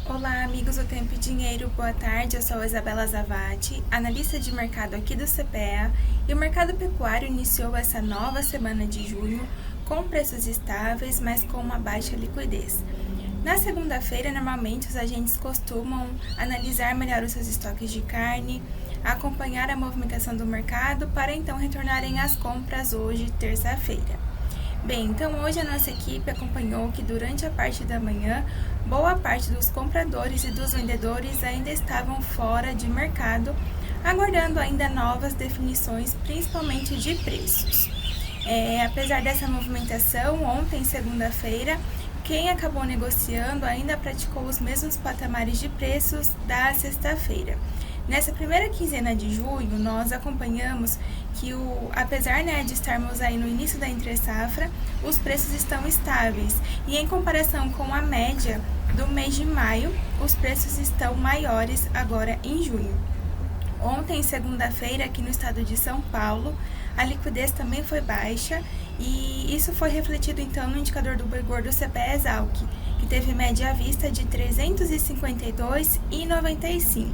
Olá, amigos do Tempo e Dinheiro. Boa tarde, eu sou a Isabela Zavati, analista de mercado aqui do CPEA, e o mercado pecuário iniciou essa nova semana de junho com preços estáveis, mas com uma baixa liquidez. Na segunda-feira, normalmente, os agentes costumam analisar melhor os seus estoques de carne, acompanhar a movimentação do mercado para então retornarem às compras hoje, terça-feira. Bem, então hoje a nossa equipe acompanhou que durante a parte da manhã, boa parte dos compradores e dos vendedores ainda estavam fora de mercado, aguardando ainda novas definições, principalmente de preços. Apesar dessa movimentação, ontem, segunda-feira, quem acabou negociando ainda praticou os mesmos patamares de preços da sexta-feira. Nessa primeira quinzena de julho, nós acompanhamos que, apesar de estarmos aí no início da entre-safra, os preços estão estáveis e, em comparação com a média do mês de maio, os preços estão maiores agora em junho. Ontem, segunda-feira, aqui no estado de São Paulo, a liquidez também foi baixa e isso foi refletido então no indicador do boi gordo CPEA-Esalq, que teve média à vista de R$ 352,95.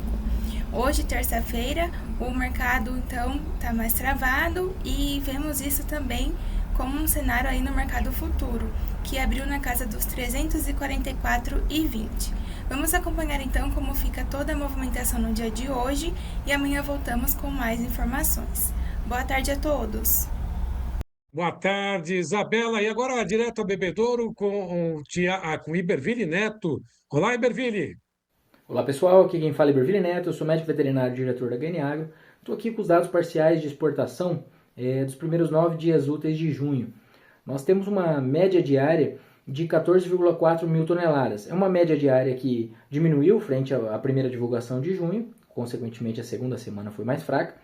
Hoje, terça-feira, o mercado então está mais travado e vemos isso também como um cenário aí no mercado futuro, que abriu na casa dos 344,20. Vamos acompanhar então como fica toda a movimentação no dia de hoje e amanhã voltamos com mais informações. Boa tarde a todos. Boa tarde, Isabela. E agora, direto ao Bebedouro com o Iberville Neto. Olá, Iberville. Olá, pessoal. Aqui quem fala é Iberville Neto. Eu sou médico veterinário e diretor da HN Agro. Estou aqui com os dados parciais de exportação dos primeiros 9 dias úteis de junho. Nós temos uma média diária de 14,4 mil toneladas. É uma média diária que diminuiu frente à primeira divulgação de junho. Consequentemente, a segunda semana foi mais fraca.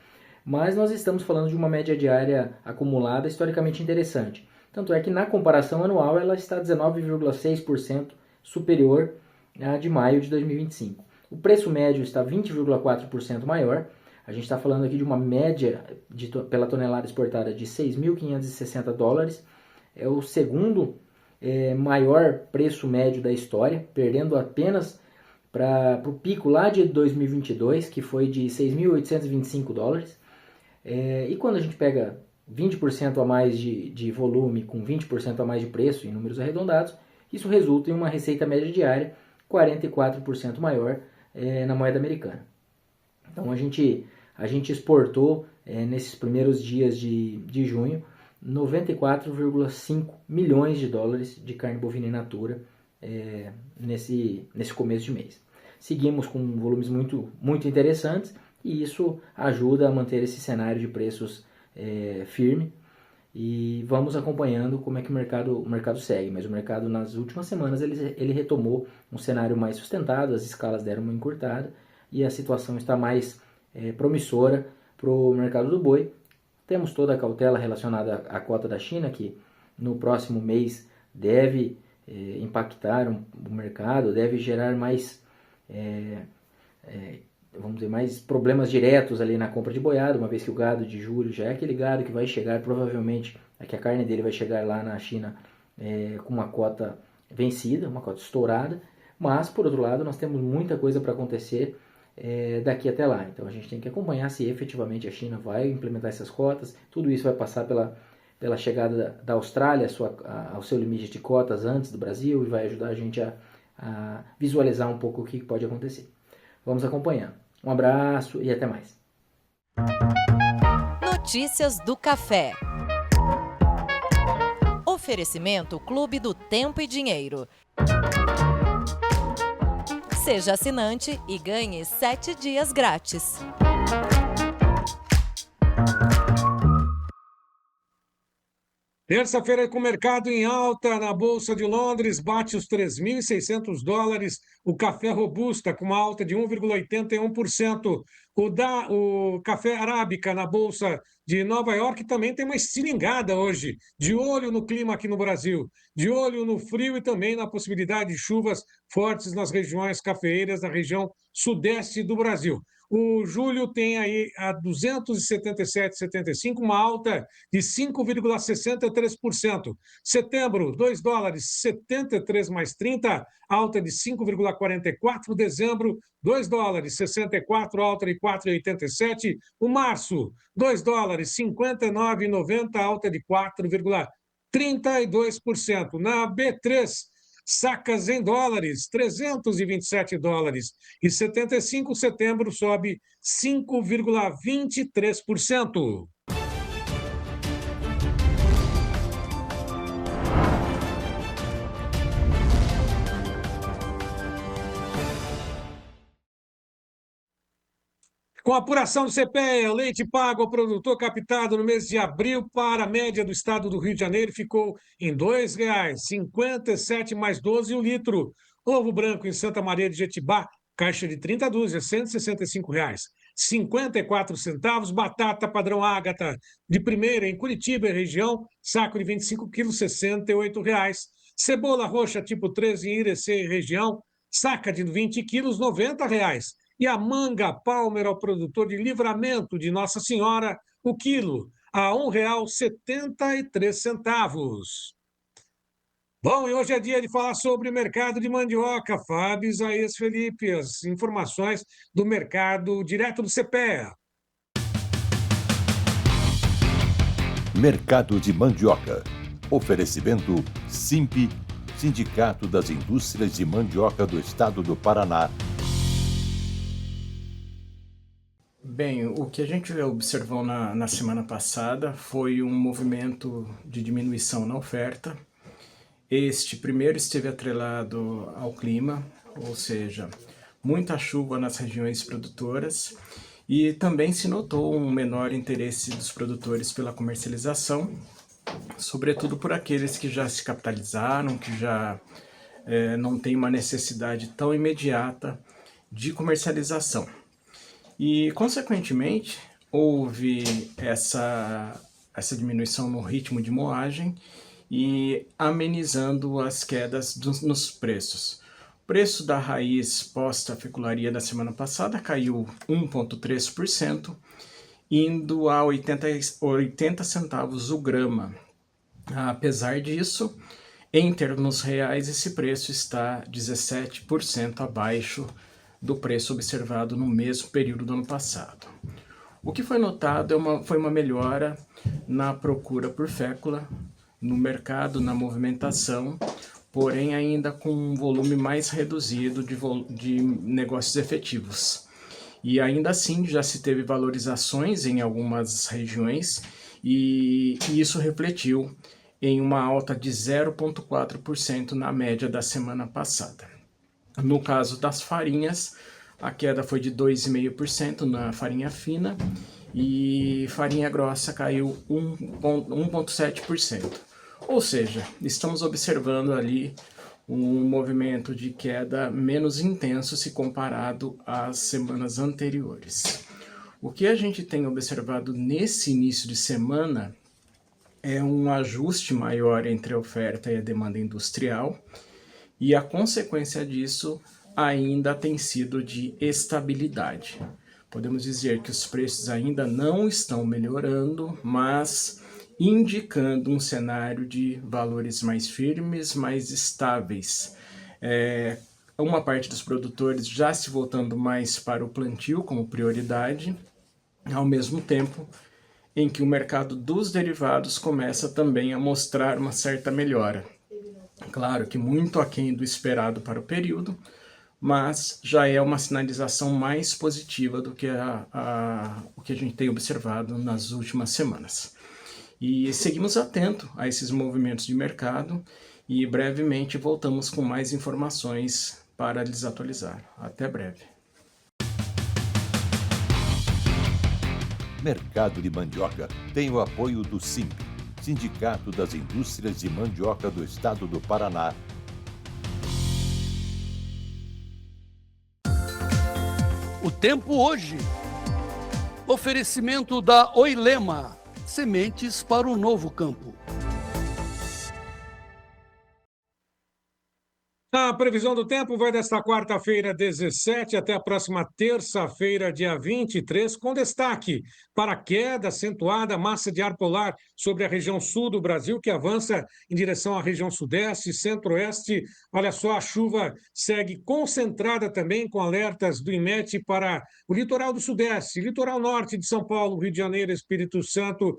Mas nós estamos falando de uma média diária acumulada historicamente interessante. Tanto é que na comparação anual ela está 19,6% superior à de maio de 2025. O preço médio está 20,4% maior. A gente está falando aqui de uma média pela tonelada exportada de 6.560 dólares. É o segundo maior preço médio da história, perdendo apenas para o pico lá de 2022, que foi de 6.825 dólares. E quando a gente pega 20% a mais de volume com 20% a mais de preço em números arredondados, isso resulta em uma receita média diária 44% maior na moeda americana. Então a gente exportou nesses primeiros dias de junho 94,5 milhões de dólares de carne bovina in natura nesse começo de mês. Seguimos com volumes muito, muito interessantes e isso ajuda a manter esse cenário de preços firme e vamos acompanhando como é que o mercado segue. Mas o mercado nas últimas semanas ele retomou um cenário mais sustentado, as escalas deram uma encurtada e a situação está mais promissora para o mercado do boi. Temos toda a cautela relacionada à cota da China, que no próximo mês deve impactar o mercado, deve gerar mais, vamos dizer, mais problemas diretos ali na compra de boiada, uma vez que o gado de julho já é aquele gado que vai chegar, provavelmente, que a carne dele vai chegar lá na China com uma cota vencida, uma cota estourada, mas, por outro lado, nós temos muita coisa para acontecer daqui até lá. Então a gente tem que acompanhar se efetivamente a China vai implementar essas cotas. Tudo isso vai passar pela chegada da Austrália ao seu limite de cotas antes do Brasil e vai ajudar a gente a visualizar um pouco o que pode acontecer. Vamos acompanhando. Um abraço e até mais. Notícias do Café. Oferecimento Clube do Tempo e Dinheiro. Seja assinante e ganhe 7 dias grátis. Terça-feira com o mercado em alta na Bolsa de Londres, bate os 3.600 dólares. O café robusta com uma alta de 1,81%. O café arábica na Bolsa de Nova York também tem uma estilingada hoje. De olho no clima aqui no Brasil, de olho no frio e também na possibilidade de chuvas fortes nas regiões cafeeiras da região sudeste do Brasil. O julho tem aí a 277,75, uma alta de 5,63%. Setembro, 2 dólares, 73 mais 30, alta de 5,44%. Dezembro, 2 dólares, 64, alta de 4,87%. O março, 2 dólares, 59,90, alta de 4,32%. Na B3, sacas em dólares, 327 dólares. E 75, setembro, sobe 5,23%. Com a apuração do CPEA, o leite pago ao produtor captado no mês de abril para a média do estado do Rio de Janeiro ficou em R$ 2,57 mais 12 o litro. Ovo branco em Santa Maria de Jetibá, caixa de 30 dúzias, R$ 165,54. Batata padrão Ágata de primeira em Curitiba e região, saco de 25 quilos, R$ 68,00. Cebola roxa tipo 13 em Irecê e região, saca de 20 quilos, R$ 90,00. E a manga Palmer ao produtor de Livramento de Nossa Senhora, o quilo, a R$ 1,73. Bom, e hoje é dia de falar sobre o mercado de mandioca. Fábio Isaías Felipe, as informações do mercado direto do CPEA. Mercado de mandioca. Oferecimento SIMP, Sindicato das Indústrias de Mandioca do Estado do Paraná. Bem, o que a gente observou na semana passada foi um movimento de diminuição na oferta. Este primeiro esteve atrelado ao clima, ou seja, muita chuva nas regiões produtoras, e também se notou um menor interesse dos produtores pela comercialização, sobretudo por aqueles que já se capitalizaram, que já não têm uma necessidade tão imediata de comercialização. E, consequentemente, houve essa diminuição no ritmo de moagem e amenizando as quedas nos preços. O preço da raiz pós-fecularia da semana passada caiu 1,3%, indo a 80 centavos o grama. Apesar disso, em termos reais, esse preço está 17% abaixo do preço observado no mesmo período do ano passado. O que foi notado foi uma melhora na procura por fécula, no mercado, na movimentação, porém ainda com um volume mais reduzido de negócios efetivos. E ainda assim já se teve valorizações em algumas regiões e isso refletiu em uma alta de 0,4% na média da semana passada. No caso das farinhas, a queda foi de 2,5% na farinha fina e farinha grossa caiu 1,7%. Ou seja, estamos observando ali um movimento de queda menos intenso se comparado às semanas anteriores. O que a gente tem observado nesse início de semana é um ajuste maior entre a oferta e a demanda industrial, e a consequência disso ainda tem sido de estabilidade. Podemos dizer que os preços ainda não estão melhorando, mas indicando um cenário de valores mais firmes, mais estáveis. Uma parte dos produtores já se voltando mais para o plantio como prioridade, ao mesmo tempo em que o mercado dos derivados começa também a mostrar uma certa melhora. Claro que muito aquém do esperado para o período, mas já é uma sinalização mais positiva do que o que a gente tem observado nas últimas semanas. E seguimos atentos a esses movimentos de mercado e brevemente voltamos com mais informações para lhes atualizar. Até breve. Mercado de mandioca tem o apoio do SIMP, Sindicato das Indústrias de Mandioca do Estado do Paraná. O tempo hoje. Oferecimento da Oilema, sementes para o novo campo. A previsão do tempo vai desta quarta-feira, 17, até a próxima terça-feira, dia 23, com destaque para a queda acentuada, massa de ar polar sobre a região sul do Brasil, que avança em direção à região sudeste e centro-oeste. Olha só, a chuva segue concentrada também, com alertas do IMET para o litoral do sudeste, litoral norte de São Paulo, Rio de Janeiro, Espírito Santo,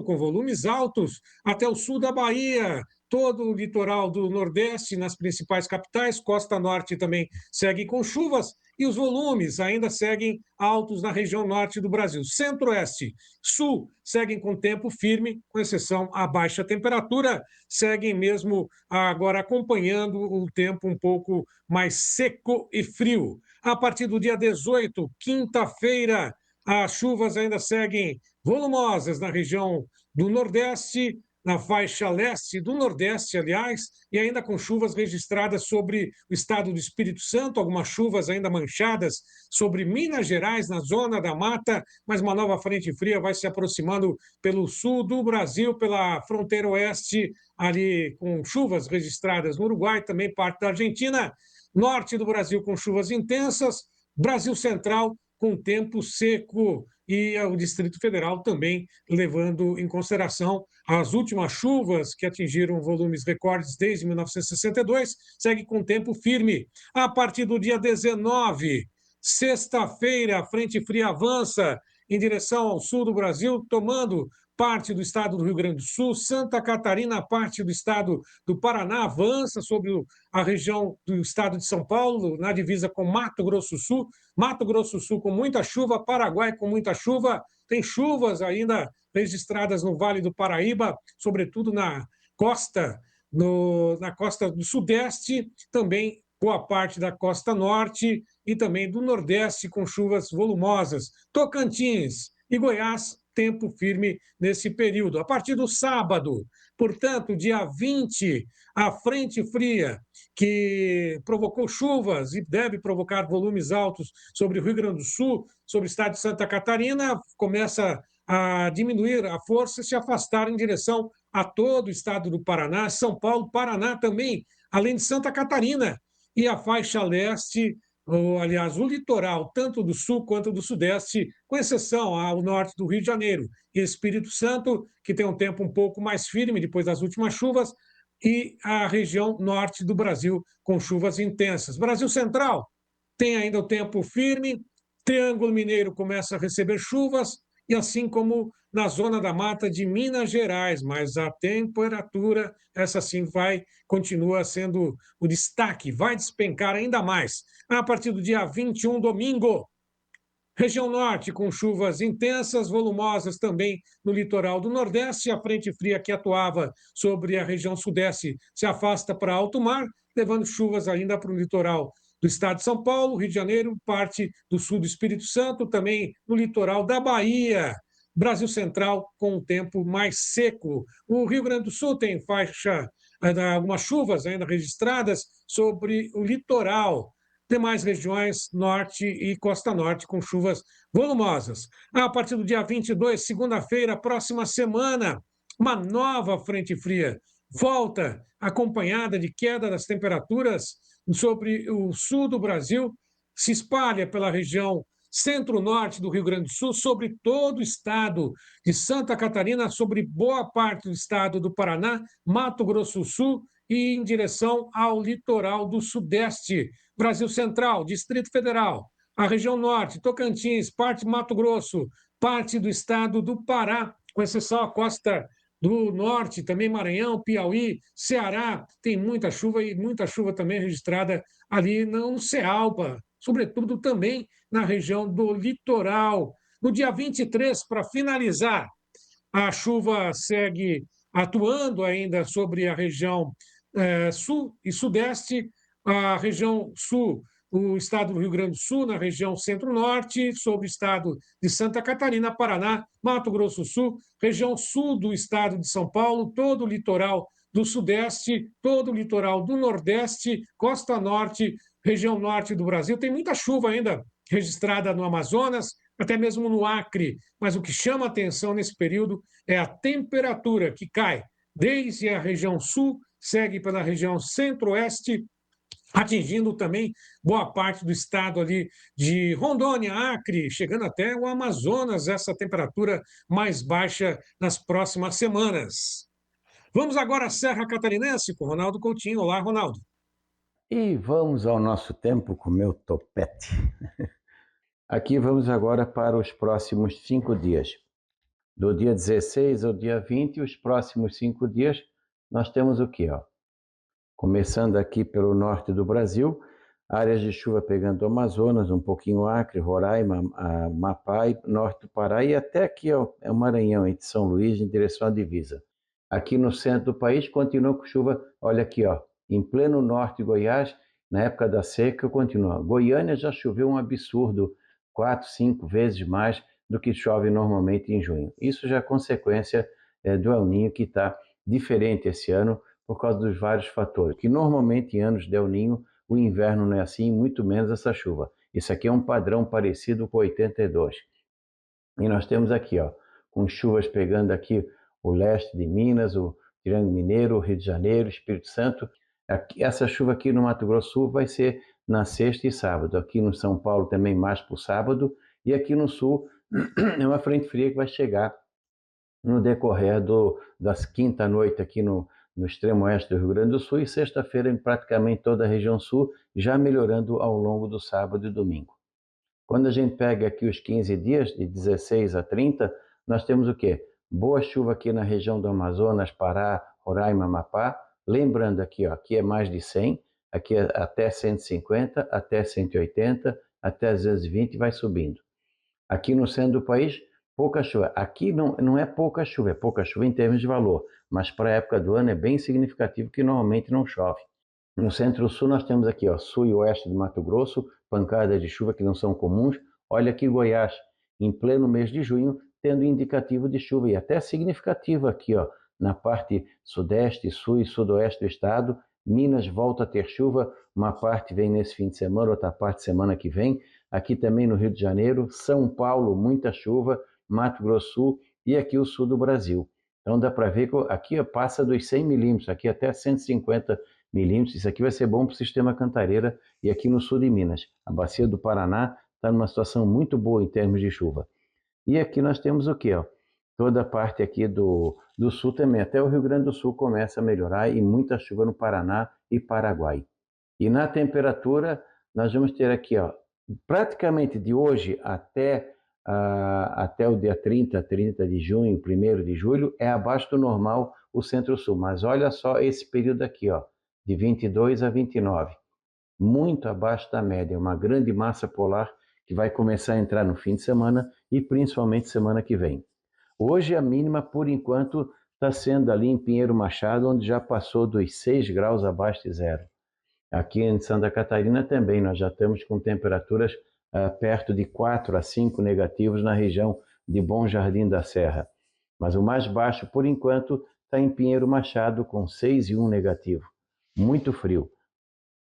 com volumes altos, até o sul da Bahia. Todo o litoral do Nordeste, nas principais capitais, Costa Norte também segue com chuvas e os volumes ainda seguem altos na região norte do Brasil. Centro-Oeste, Sul seguem com tempo firme, com exceção à baixa temperatura, seguem mesmo agora acompanhando o tempo um pouco mais seco e frio. A partir do dia 18, quinta-feira, as chuvas ainda seguem volumosas na região do Nordeste, na faixa leste do Nordeste, aliás, e ainda com chuvas registradas sobre o estado do Espírito Santo, algumas chuvas ainda manchadas sobre Minas Gerais, na zona da mata, mas uma nova frente fria vai se aproximando pelo sul do Brasil, pela fronteira oeste, ali com chuvas registradas no Uruguai, também parte da Argentina, norte do Brasil com chuvas intensas, Brasil Central com tempo seco e o Distrito Federal também levando em consideração as últimas chuvas que atingiram volumes recordes desde 1962, segue com tempo firme. A partir do dia 19, sexta-feira, a frente fria avança em direção ao sul do Brasil, tomando parte do estado do Rio Grande do Sul, Santa Catarina, parte do estado do Paraná, avança sobre a região do estado de São Paulo, na divisa com Mato Grosso do Sul com muita chuva, Paraguai com muita chuva, tem chuvas ainda registradas no Vale do Paraíba, sobretudo na costa do Sudeste, também boa parte da costa norte e também do Nordeste com chuvas volumosas. Tocantins e Goiás, tempo firme nesse período. A partir do sábado, portanto, dia 20, a frente fria que provocou chuvas e deve provocar volumes altos sobre o Rio Grande do Sul, sobre o estado de Santa Catarina, começa a diminuir a força e se afastar em direção a todo o estado do Paraná, São Paulo, Paraná também, além de Santa Catarina. E a faixa leste, ou, aliás, o litoral, tanto do sul quanto do sudeste, com exceção ao norte do Rio de Janeiro e Espírito Santo, que tem um tempo um pouco mais firme depois das últimas chuvas, e a região norte do Brasil, com chuvas intensas. Brasil Central tem ainda o tempo firme, Triângulo Mineiro começa a receber chuvas, e assim como na zona da mata de Minas Gerais, mas a temperatura, essa sim continua sendo o destaque, vai despencar ainda mais. A partir do dia 21, domingo, região norte com chuvas intensas, volumosas também no litoral do Nordeste, a frente fria que atuava sobre a região sudeste se afasta para alto mar, levando chuvas ainda para o litoral do estado de São Paulo, Rio de Janeiro, parte do sul do Espírito Santo, também no litoral da Bahia. Brasil Central com um tempo mais seco. O Rio Grande do Sul tem algumas chuvas ainda registradas sobre o litoral. Demais regiões, norte e costa norte, com chuvas volumosas. A partir do dia 22, segunda-feira, próxima semana, uma nova frente fria volta acompanhada de queda das temperaturas sobre o sul do Brasil, se espalha pela região centro-norte do Rio Grande do Sul, sobre todo o estado de Santa Catarina, sobre boa parte do estado do Paraná, Mato Grosso do Sul e em direção ao litoral do Sudeste, Brasil Central, Distrito Federal, a região norte, Tocantins, parte do Mato Grosso, parte do estado do Pará, com exceção à costa do norte, também Maranhão, Piauí, Ceará, tem muita chuva e muita chuva também registrada ali no Cealpa, sobretudo também na região do litoral. No dia 23, para finalizar, a chuva segue atuando ainda sobre a região sul e sudeste, a região sul, o estado do Rio Grande do Sul, na região centro-norte, sobre o estado de Santa Catarina, Paraná, Mato Grosso do Sul, região sul do estado de São Paulo, todo o litoral do sudeste, todo o litoral do nordeste, costa norte, região norte do Brasil. Tem muita chuva ainda registrada no Amazonas, até mesmo no Acre, mas o que chama atenção nesse período é a temperatura que cai desde a região sul, segue pela região centro-oeste, atingindo também boa parte do estado ali de Rondônia, Acre, chegando até o Amazonas, essa temperatura mais baixa nas próximas semanas. Vamos agora à Serra Catarinense com Ronaldo Coutinho. Olá, Ronaldo. E vamos ao nosso tempo com meu topete. Aqui vamos agora para os próximos 5 dias. Do dia 16 ao dia 20, os próximos 5 dias, nós temos o quê? Começando aqui pelo norte do Brasil, áreas de chuva pegando o Amazonas, um pouquinho Acre, Roraima, Amapá, norte do Pará e até aqui é o Maranhão, entre São Luís, em direção à divisa. Aqui no centro do país continua com chuva, olha aqui, em pleno norte de Goiás na época da seca continua. Goiânia já choveu um absurdo, 4, 5 vezes mais do que chove normalmente em junho. Isso já é consequência do El Niño, que está diferente esse ano por causa dos vários fatores, que normalmente em anos de El Niño o inverno não é assim, muito menos essa chuva. Isso aqui é um padrão parecido com 82. E nós temos aqui, ó, com chuvas pegando aqui o leste de Minas, o Triângulo Mineiro, o Rio de Janeiro, Espírito Santo. Essa chuva aqui no Mato Grosso do Sul vai ser na sexta e sábado. Aqui no São Paulo também mais para o sábado. E aqui no Sul é uma frente fria que vai chegar no decorrer da quinta noite aqui no extremo oeste do Rio Grande do Sul e sexta-feira em praticamente toda a região sul, já melhorando ao longo do sábado e domingo. Quando a gente pega aqui os 15 dias, de 16 a 30, nós temos o quê? Boa chuva aqui na região do Amazonas, Pará, Roraima, Amapá. Lembrando aqui, ó, aqui é mais de 100, aqui é até 150, até 180, até 220 e vai subindo. Aqui no centro do país, pouca chuva. Aqui não é pouca chuva em termos de valor, mas para a época do ano é bem significativo que normalmente não chove. No centro-sul nós temos aqui, ó, sul e oeste do Mato Grosso, pancadas de chuva que não são comuns. Olha aqui Goiás, em pleno mês de junho, tendo indicativo de chuva e até significativo aqui, ó, na parte sudeste, sul e sudoeste do estado. Minas volta a ter chuva, uma parte vem nesse fim de semana, outra parte semana que vem. Aqui também no Rio de Janeiro, São Paulo, muita chuva, Mato Grosso do Sul e aqui o sul do Brasil. Então dá para ver que aqui passa dos 100 milímetros, aqui até 150 milímetros. Isso aqui vai ser bom para o sistema Cantareira e aqui no sul de Minas. A bacia do Paraná está numa situação muito boa em termos de chuva. E aqui nós temos o quê? Ó? Toda a parte aqui do sul também, até o Rio Grande do Sul começa a melhorar e muita chuva no Paraná e Paraguai. E na temperatura, nós vamos ter aqui, ó, praticamente de hoje até o dia 30 de junho, 1º de julho, é abaixo do normal o centro-sul. Mas olha só esse período aqui, ó, de 22 a 29. Muito abaixo da média, uma grande massa polar que vai começar a entrar no fim de semana e principalmente semana que vem. Hoje a mínima, por enquanto, está sendo ali em Pinheiro Machado, onde já passou dos 6 graus abaixo de zero. Aqui em Santa Catarina também, nós já estamos com temperaturas perto de 4 a 5 negativos na região de Bom Jardim da Serra. Mas o mais baixo, por enquanto, está em Pinheiro Machado, com 6,1 negativo. Muito frio.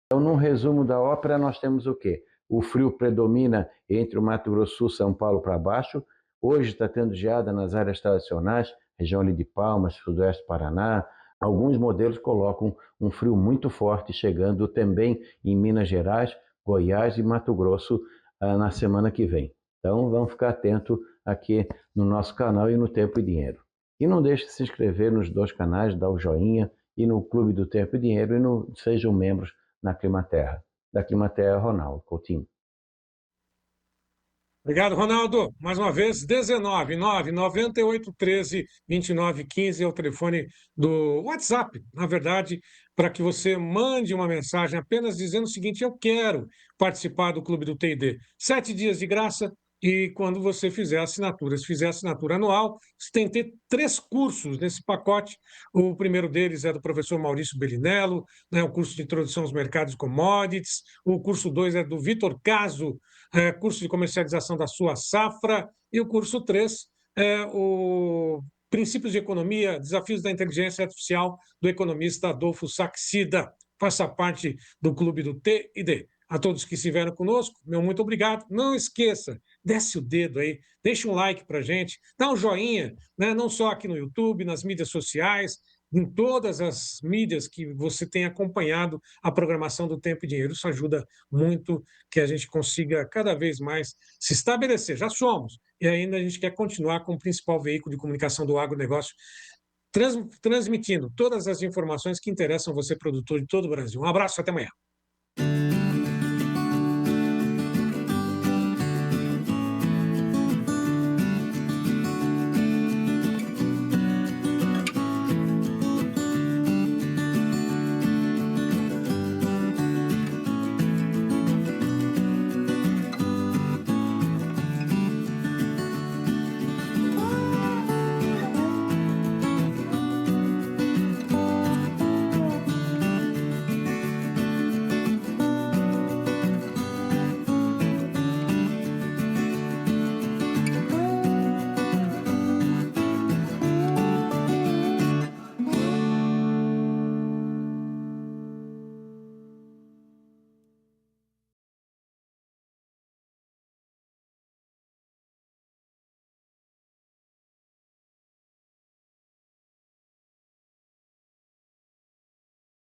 Então, num resumo da ópera, nós temos o quê? O frio predomina entre o Mato Grosso do Sul, São Paulo para baixo. Hoje está tendo geada nas áreas tradicionais, região ali de Palmas, sudoeste do Paraná. Alguns modelos colocam um frio muito forte, chegando também em Minas Gerais, Goiás e Mato Grosso na semana que vem. Então, vamos ficar atento aqui no nosso canal e no Tempo e Dinheiro. E não deixe de se inscrever nos 2 canais, dar o joinha, e no Clube do Tempo e Dinheiro, e sejam membros na Climaterra. Da Climaterra, Ronaldo Coutinho. Obrigado, Ronaldo. Mais uma vez, 19998132915 é o telefone do WhatsApp, na verdade, para que você mande uma mensagem apenas dizendo o seguinte: eu quero participar do Clube do TD. 7 dias de graça. E quando você fizer a assinatura, se fizer a assinatura anual, você tem que ter 3 cursos nesse pacote. O primeiro deles é do professor Maurício Bellinello, né, o curso de Introdução aos Mercados de Commodities. O curso 2 é do Vitor Caso, curso de Comercialização da Sua Safra. E o curso 3 é o Princípios de Economia, Desafios da Inteligência Artificial, do economista Adolfo Saxida. Faça parte do Clube do T&D. A todos que estiveram conosco, meu muito obrigado. Não esqueça, desce o dedo aí, deixa um like para a gente, dá um joinha, né? Não só aqui no YouTube, nas mídias sociais, em todas as mídias que você tem acompanhado a programação do Tempo e Dinheiro. Isso ajuda muito que a gente consiga cada vez mais se estabelecer. Já somos, e ainda a gente quer continuar com o principal veículo de comunicação do agronegócio, transmitindo todas as informações que interessam você, produtor de todo o Brasil. Um abraço, até amanhã.